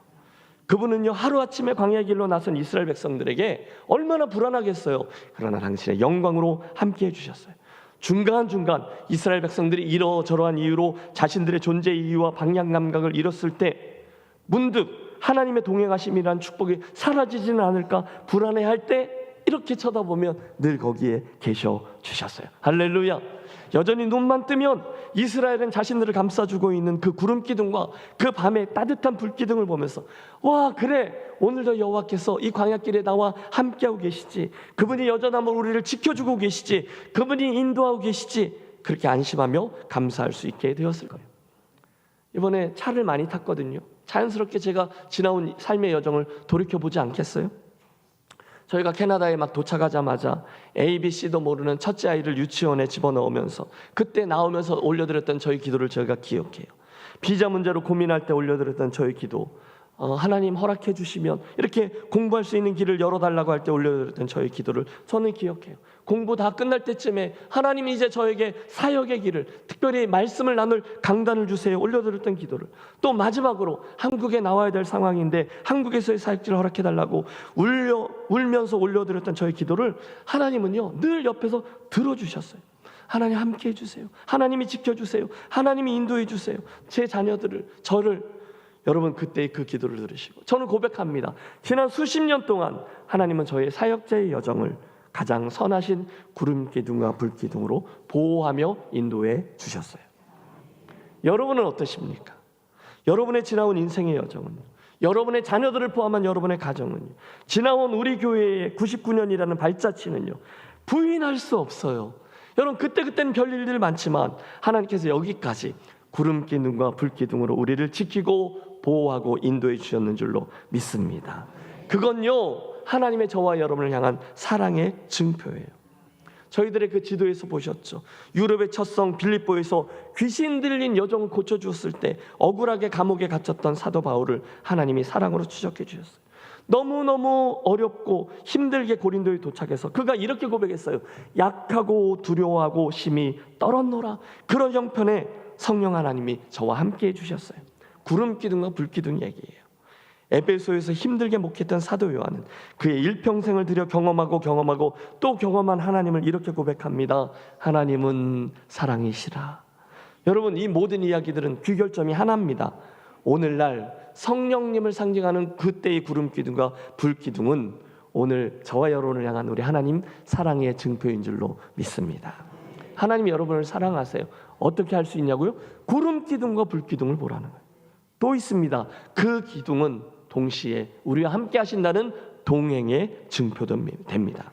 그분은요, 하루아침에 광야의 길로 나선 이스라엘 백성들에게 얼마나 불안하겠어요. 그러나 당신의 영광으로 함께해 주셨어요. 중간중간 이스라엘 백성들이 이러저러한 이유로 자신들의 존재 이유와 방향 감각을 잃었을 때 문득 하나님의 동행하심이란 축복이 사라지지는 않을까 불안해할 때 이렇게 쳐다보면 늘 거기에 계셔 주셨어요. 할렐루야. 여전히 눈만 뜨면 이스라엘은 자신들을 감싸주고 있는 그 구름 기둥과 그 밤의 따뜻한 불 기둥을 보면서, 와, 그래, 오늘도 여호와께서 이 광야길에 나와 함께하고 계시지, 그분이 여전함을 우리를 지켜주고 계시지, 그분이 인도하고 계시지, 그렇게 안심하며 감사할 수 있게 되었을 거예요. 이번에 차를 많이 탔거든요. 자연스럽게 제가 지나온 삶의 여정을 돌이켜보지 않겠어요? 저희가 캐나다에 막 도착하자마자 ABC도 모르는 첫째 아이를 유치원에 집어넣으면서 그때 나오면서 올려드렸던 저희 기도를 저희가 기억해요. 비자 문제로 고민할 때 올려드렸던 저희 기도, 하나님 허락해 주시면 이렇게 공부할 수 있는 길을 열어달라고 할 때 올려드렸던 저희 기도를 저는 기억해요. 공부 다 끝날 때쯤에 하나님이 이제 저에게 사역의 길을, 특별히 말씀을 나눌 강단을 주세요 올려드렸던 기도를, 또 마지막으로 한국에 나와야 될 상황인데 한국에서의 사역지를 허락해달라고 울면서 올려드렸던 저희 기도를 하나님은요 늘 옆에서 들어주셨어요. 하나님 함께 해주세요, 하나님이 지켜주세요, 하나님이 인도해 주세요, 제 자녀들을, 저를. 여러분 그때 그 기도를 들으시고 저는 고백합니다. 지난 수십 년 동안 하나님은 저의 사역자의 여정을 가장 선하신 구름 기둥과 불 기둥으로 보호하며 인도해 주셨어요. 여러분은 어떠십니까? 여러분의 지나온 인생의 여정은, 여러분의 자녀들을 포함한 여러분의 가정은요, 지나온 우리 교회의 99년이라는 발자취는요 부인할 수 없어요. 여러분 그때는 별일들 많지만 하나님께서 여기까지 구름 기둥과 불 기둥으로 우리를 지키고 보호하고 인도해 주셨는 줄로 믿습니다. 그건요 하나님의 저와 여러분을 향한 사랑의 증표예요. 저희들의 그 지도에서 보셨죠. 유럽의 첫 성 빌립보에서 귀신 들린 여종을 고쳐주었을 때 억울하게 감옥에 갇혔던 사도 바울을 하나님이 사랑으로 추적해 주셨어요. 너무너무 어렵고 힘들게 고린도에 도착해서 그가 이렇게 고백했어요. 약하고 두려워하고 심히 떨었노라. 그런 형편에 성령 하나님이 저와 함께 해주셨어요. 구름 기둥과 불 기둥 얘기예요. 에베소에서 힘들게 목했던 사도 요한은 그의 일평생을 들여 경험하고 또 경험한 하나님을 이렇게 고백합니다. 하나님은 사랑이시라. 여러분, 이 모든 이야기들은 귀결점이 하나입니다. 오늘날 성령님을 상징하는 그때의 구름 기둥과 불 기둥은 오늘 저와 여러분을 향한 우리 하나님 사랑의 증표인 줄로 믿습니다. 하나님이 여러분을 사랑하세요. 어떻게 할 수 있냐고요? 구름 기둥과 불 기둥을 보라는 거예요. 또 있습니다. 그 기둥은 동시에 우리와 함께 하신다는 동행의 증표도 됩니다.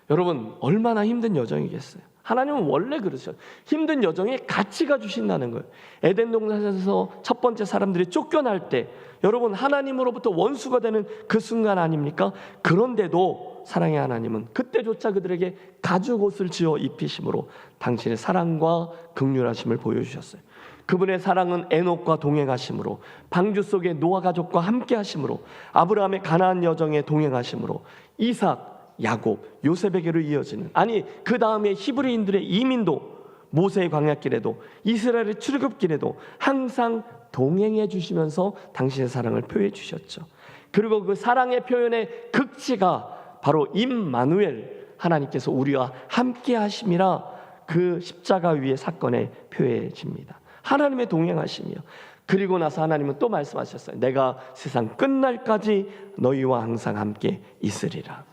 여러분, 얼마나 힘든 여정이겠어요. 하나님은 원래 그러셔. 힘든 여정에 가치가 주신다는 거예요. 에덴 동산에서 첫 번째 사람들이 쫓겨날 때 여러분, 하나님으로부터 원수가 되는 그 순간 아닙니까? 그런데도 사랑의 하나님은 그때조차 그들에게 가죽 옷을 지어 입히심으로 당신의 사랑과 긍휼하심을 보여주셨어요. 그분의 사랑은 에녹과 동행하심으로, 방주 속에 노아 가족과 함께 하심으로, 아브라함의 가나안 여정에 동행하심으로, 이삭, 야곱, 요셉에게로 이어지는, 아니 그 다음에 히브리인들의 이민도, 모세의 광야길에도, 이스라엘의 출애굽길에도 항상 동행해 주시면서 당신의 사랑을 표해 주셨죠. 그리고 그 사랑의 표현의 극치가 바로 임마누엘, 하나님께서 우리와 함께 하심이라 그 십자가 위의 사건에 표해집니다. 하나님의 동행하심이요. 그리고 나서 하나님은 또 말씀하셨어요. 내가 세상 끝날까지 너희와 항상 함께 있으리라.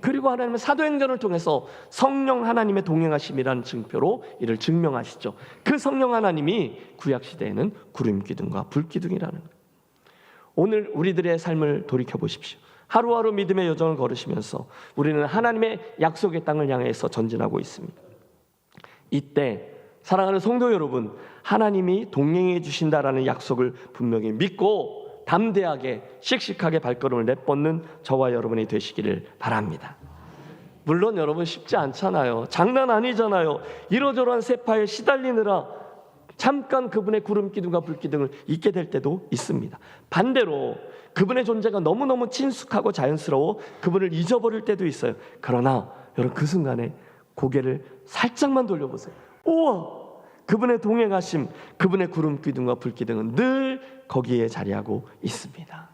그리고 하나님은 사도행전을 통해서 성령 하나님의 동행하심이라는 증표로 이를 증명하시죠. 그 성령 하나님이 구약시대에는 구름 기둥과 불 기둥이라는 거예요. 오늘 우리들의 삶을 돌이켜보십시오. 하루하루 믿음의 여정을 걸으시면서 우리는 하나님의 약속의 땅을 향해서 전진하고 있습니다. 이때 사랑하는 성도 여러분, 하나님이 동행해 주신다라는 약속을 분명히 믿고 담대하게 씩씩하게 발걸음을 내뻗는 저와 여러분이 되시기를 바랍니다. 물론 여러분 쉽지 않잖아요. 장난 아니잖아요. 이러저러한 세파에 시달리느라 잠깐 그분의 구름 기둥과 불 기둥을 잊게 될 때도 있습니다. 반대로 그분의 존재가 너무너무 친숙하고 자연스러워 그분을 잊어버릴 때도 있어요. 그러나 여러분 그 순간에 고개를 살짝만 돌려보세요. 우와! 그분의 동행하심, 그분의 구름 기둥과 불 기둥은 늘 거기에 자리하고 있습니다.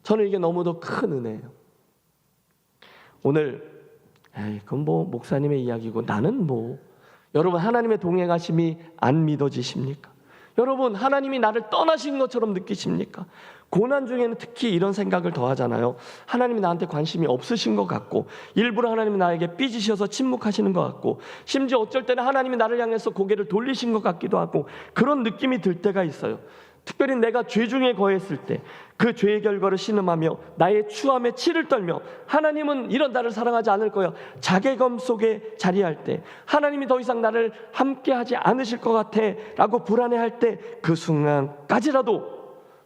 저는 이게 너무도 큰 은혜예요. 오늘 그건 뭐 목사님의 이야기고 나는 뭐, 여러분 하나님의 동행하심이 안 믿어지십니까? 여러분 하나님이 나를 떠나신 것처럼 느끼십니까? 고난 중에는 특히 이런 생각을 더 하잖아요. 하나님이 나한테 관심이 없으신 것 같고, 일부러 하나님이 나에게 삐지셔서 침묵하시는 것 같고, 심지어 어쩔 때는 하나님이 나를 향해서 고개를 돌리신 것 같기도 하고, 그런 느낌이 들 때가 있어요. 특별히 내가 죄 중에 거했을 때 그 죄의 결과를 신음하며 나의 추함에 치를 떨며 하나님은 이런 나를 사랑하지 않을 거야, 자괴감 속에 자리할 때, 하나님이 더 이상 나를 함께하지 않으실 것 같아 라고 불안해할 때, 그 순간까지라도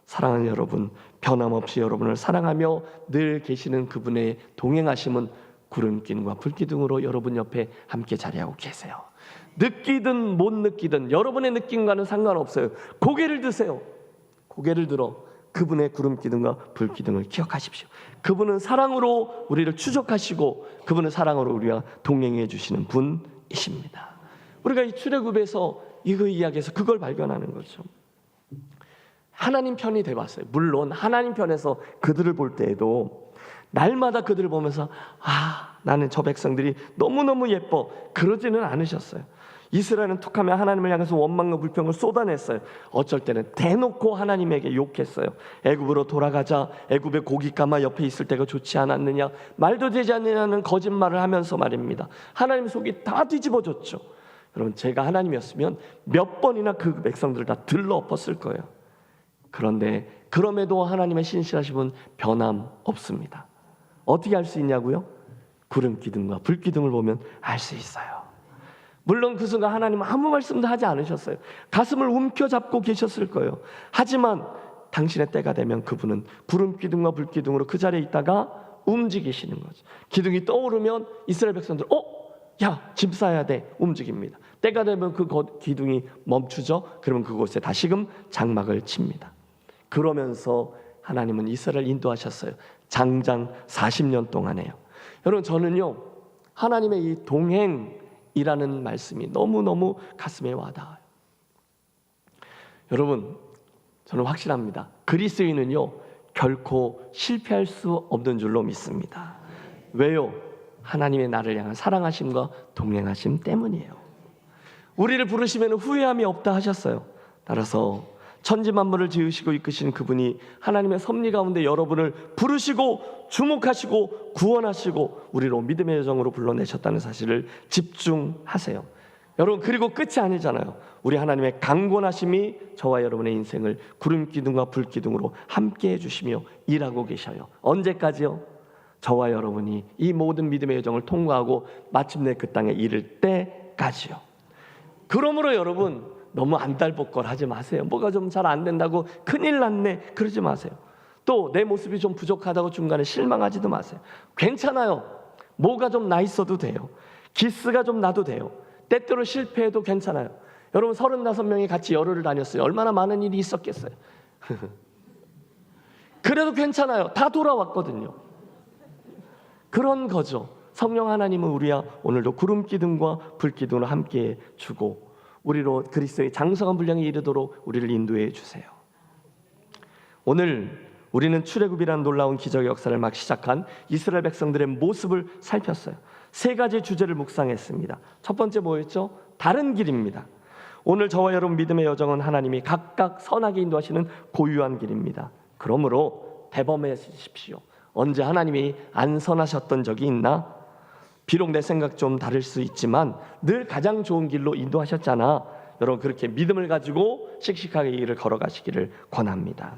사랑하는 여러분, 변함없이 여러분을 사랑하며 늘 계시는 그분의 동행하심은 구름 기둥과 불 기둥으로 여러분 옆에 함께 자리하고 계세요. 느끼든 못 느끼든 여러분의 느낌과는 상관없어요. 고개를 드세요. 고개를 들어 그분의 구름 기둥과 불 기둥을 기억하십시오. 그분은 사랑으로 우리를 추적하시고 그분은 사랑으로 우리와 동행해 주시는 분이십니다. 우리가 이 출애굽에서 그 이야기에서 그걸 발견하는 거죠. 하나님 편이 돼봤어요. 물론 하나님 편에서 그들을 볼 때에도 날마다 그들을 보면서 나는 저 백성들이 너무너무 예뻐, 그러지는 않으셨어요. 이스라엘은 툭하면 하나님을 향해서 원망과 불평을 쏟아냈어요. 어쩔 때는 대놓고 하나님에게 욕했어요. 애굽으로 돌아가자, 애굽의 고깃가마 옆에 있을 때가 좋지 않았느냐, 말도 되지 않느냐는 거짓말을 하면서 말입니다. 하나님 속이 다 뒤집어졌죠. 여러분, 제가 하나님이었으면 몇 번이나 그 백성들을 다 들러엎었을 거예요. 그런데 그럼에도 하나님의 신실하심은 변함없습니다. 어떻게 알 수 있냐고요? 구름 기둥과 불 기둥을 보면 알 수 있어요. 물론 그 순간 하나님은 아무 말씀도 하지 않으셨어요. 가슴을 움켜잡고 계셨을 거예요. 하지만 당신의 때가 되면 그분은 구름 기둥과 불 기둥으로 그 자리에 있다가 움직이시는 거죠. 기둥이 떠오르면 이스라엘 백성들 짐 싸야 돼, 움직입니다. 때가 되면 그 기둥이 멈추죠. 그러면 그곳에 다시금 장막을 칩니다. 그러면서 하나님은 이스라엘을 인도하셨어요. 장장 40년 동안에요. 여러분, 저는요 하나님의 이 동행이라는 말씀이 너무너무 가슴에 와닿아요. 여러분, 저는 확실합니다. 그리스도인은요 결코 실패할 수 없는 줄로 믿습니다. 왜요? 하나님의 나를 향한 사랑하심과 동행하심 때문이에요. 우리를 부르시면 후회함이 없다 하셨어요. 따라서 천지만물을 지으시고 이끄신 그분이 하나님의 섭리 가운데 여러분을 부르시고 주목하시고 구원하시고 우리로 믿음의 여정으로 불러내셨다는 사실을 집중하세요. 여러분, 그리고 끝이 아니잖아요. 우리 하나님의 강권하심이 저와 여러분의 인생을 구름 기둥과 불 기둥으로 함께 해주시며 일하고 계셔요. 언제까지요? 저와 여러분이 이 모든 믿음의 여정을 통과하고 마침내 그 땅에 이를 때까지요. 그러므로 여러분, 너무 안달복걸 하지 마세요. 뭐가 좀 잘 안 된다고 큰일 났네 그러지 마세요. 또 내 모습이 좀 부족하다고 중간에 실망하지도 마세요. 괜찮아요. 뭐가 좀 나 있어도 돼요. 기스가 좀 나도 돼요. 때때로 실패해도 괜찮아요. 여러분, 35명이 같이 열흘을 다녔어요. 얼마나 많은 일이 있었겠어요. 그래도 괜찮아요. 다 돌아왔거든요. 그런 거죠. 성령 하나님은 우리와 오늘도 구름 기둥과 불 기둥을 함께 주고 우리로 그리스도의 장성한 분량에 이르도록 우리를 인도해 주세요. 오늘 우리는 출애굽이라는 놀라운 기적의 역사를 막 시작한 이스라엘 백성들의 모습을 살폈어요. 3가지 주제를 묵상했습니다. 첫 번째 뭐였죠? 다른 길입니다. 오늘 저와 여러분 믿음의 여정은 하나님이 각각 선하게 인도하시는 고유한 길입니다. 그러므로 대범해지십시오. 언제 하나님이 안 선하셨던 적이 있나? 비록 내 생각 좀 다를 수 있지만 늘 가장 좋은 길로 인도하셨잖아. 여러분, 그렇게 믿음을 가지고 씩씩하게 이 길을 걸어가시기를 권합니다.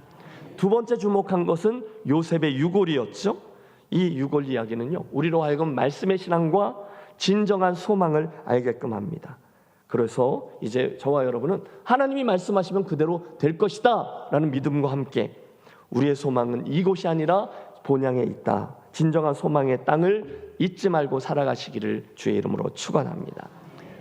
두 번째 주목한 것은 요셉의 유골이었죠. 이 유골 이야기는요 우리로 하여금 말씀의 신앙과 진정한 소망을 알게끔 합니다. 그래서 이제 저와 여러분은 하나님이 말씀하시면 그대로 될 것이다 라는 믿음과 함께 우리의 소망은 이곳이 아니라 본향에 있다. 진정한 소망의 땅을 잊지 말고 살아가시기를 주의 이름으로 축원합니다.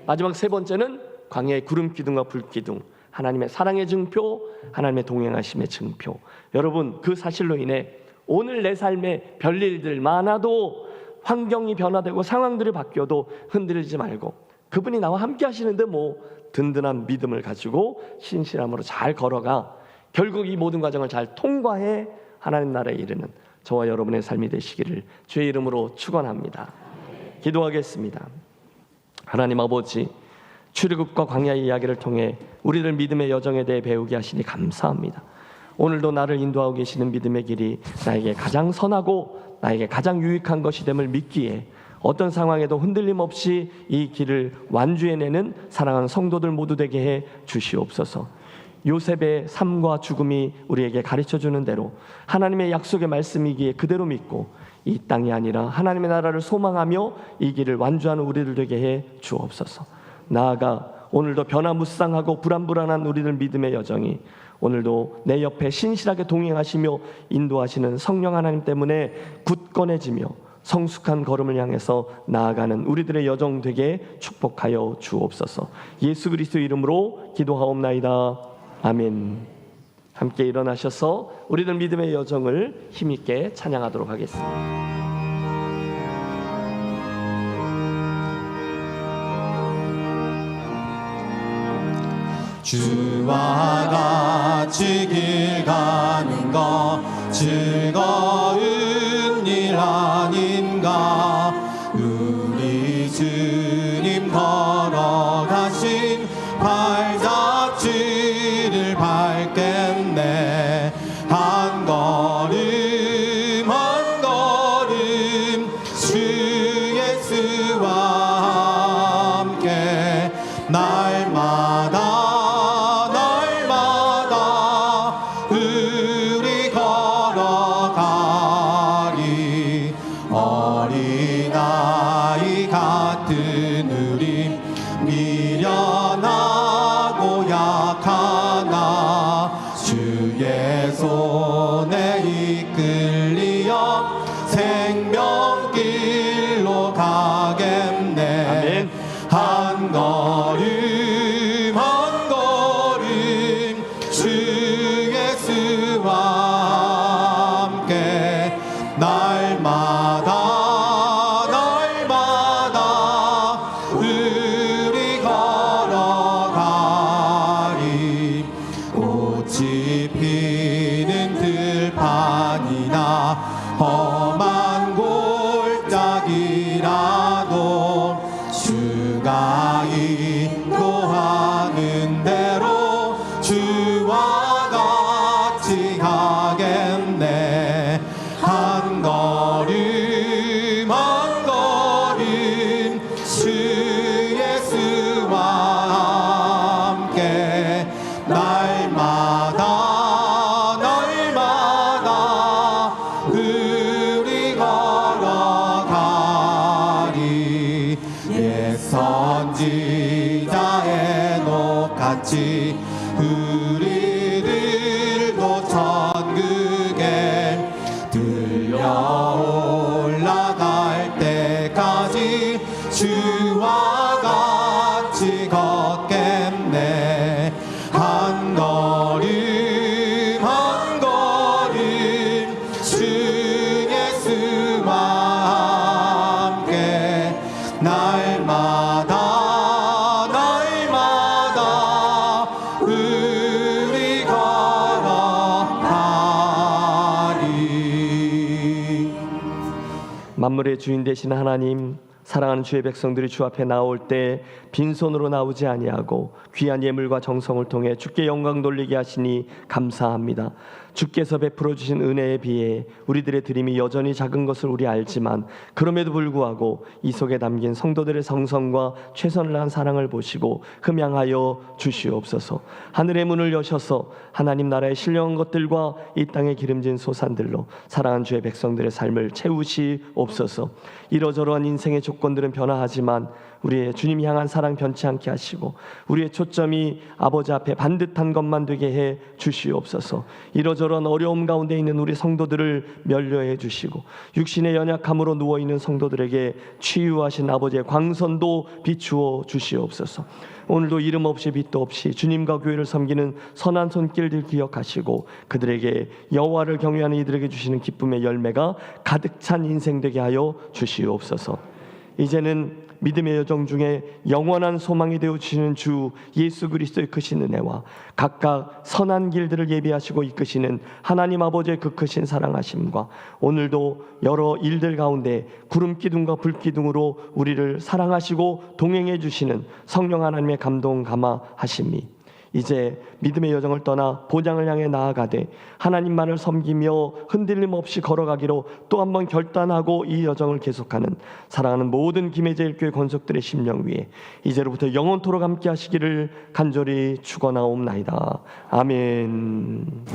마지막 3번째는 광야의 구름 기둥과 불 기둥, 하나님의 사랑의 증표, 하나님의 동행하심의 증표. 여러분, 그 사실로 인해 오늘 내 삶에 별일들 많아도 환경이 변화되고 상황들이 바뀌어도 흔들리지 말고 그분이 나와 함께 하시는데 뭐 든든한 믿음을 가지고 신실함으로 잘 걸어가 결국 이 모든 과정을 잘 통과해 하나님 나라에 이르는 저와 여러분의 삶이 되시기를 주의 이름으로 축원합니다. 기도하겠습니다. 하나님 아버지, 출애굽과 광야의 이야기를 통해 우리를 믿음의 여정에 대해 배우게 하시니 감사합니다. 오늘도 나를 인도하고 계시는 믿음의 길이 나에게 가장 선하고 나에게 가장 유익한 것이 됨을 믿기에 어떤 상황에도 흔들림 없이 이 길을 완주해내는 사랑하는 성도들 모두 되게 해 주시옵소서. 요셉의 삶과 죽음이 우리에게 가르쳐주는 대로 하나님의 약속의 말씀이기에 그대로 믿고 이 땅이 아니라 하나님의 나라를 소망하며 이 길을 완주하는 우리들 되게 해 주옵소서. 나아가 오늘도 변화무쌍하고 불안불안한 우리들 믿음의 여정이 오늘도 내 옆에 신실하게 동행하시며 인도하시는 성령 하나님 때문에 굳건해지며 성숙한 걸음을 향해서 나아가는 우리들의 여정 되게 축복하여 주옵소서. 예수 그리스도 이름으로 기도하옵나이다. 아멘. 함께 일어나셔서 우리들 믿음의 여정을 힘있게 찬양하도록 하겠습니다. 주와 같이 길 가는 것 즐거운 일 아닌가. 우리 주님 걸어가신 발자취를 밟겠네. 한 걸음 한 걸음 주 예수와 함께 날마다 우리 걸어가리. 어린아이 같은 우리 미련하고 약하나 주의 손에 이끌리어 생명길로 가겠네. 아멘. 한 걸음 한 걸음 주 예수와 선지자의 녹같이 우리들도 천국에 들려 올라갈 때까지 주와 같이 걷겠네. 한 걸음 한 걸음 주 예수와 함께 날마다 우리 걸어가리. 만물의 주인 되신 하나님, 사랑하는 주의 백성들이 주 앞에 나올 때 빈손으로 나오지 아니하고 귀한 예물과 정성을 통해 주께 영광 돌리게 하시니 감사합니다. 주께서 베풀어 주신 은혜에 비해 우리들의 드림이 여전히 작은 것을 우리 알지만, 그럼에도 불구하고 이 속에 담긴 성도들의 정성과 최선을 다한 사랑을 보시고 흠양하여 주시옵소서. 하늘의 문을 여셔서 하나님 나라의 신령한 것들과 이 땅의 기름진 소산들로 사랑하는 주의 백성들의 삶을 채우시옵소서. 이러저러한 인생의 조건들은 변화하지만 우리의 주님 향한 사랑 변치 않게 하시고 우리의 초점이 아버지 앞에 반듯한 것만 되게 해 주시옵소서. 이러저러한 어려움 가운데 있는 우리 성도들을 면려해 주시고 육신의 연약함으로 누워있는 성도들에게 치유하신 아버지의 광선도 비추어 주시옵소서. 오늘도 이름 없이 빛도 없이 주님과 교회를 섬기는 선한 손길들 기억하시고 그들에게 여호와를 경외하는 이들에게 주시는 기쁨의 열매가 가득 찬 인생 되게 하여 주시옵소서. 이제는 믿음의 여정 중에 영원한 소망이 되어 주시는 주 예수 그리스도의 크신 은혜와 각각 선한 길들을 예비하시고 이끄시는 하나님 아버지의 그 크신 사랑하심과 오늘도 여러 일들 가운데 구름 기둥과 불 기둥으로 우리를 사랑하시고 동행해 주시는 성령 하나님의 감동 감화하심이 이제 믿음의 여정을 떠나 본향을 향해 나아가되 하나님만을 섬기며 흔들림 없이 걸어가기로 또 한 번 결단하고 이 여정을 계속하는 사랑하는 모든 김혜재일 교회 권속들의 심령 위에 이제로부터 영원토록 함께 하시기를 간절히 축원하옵나이다. 아멘.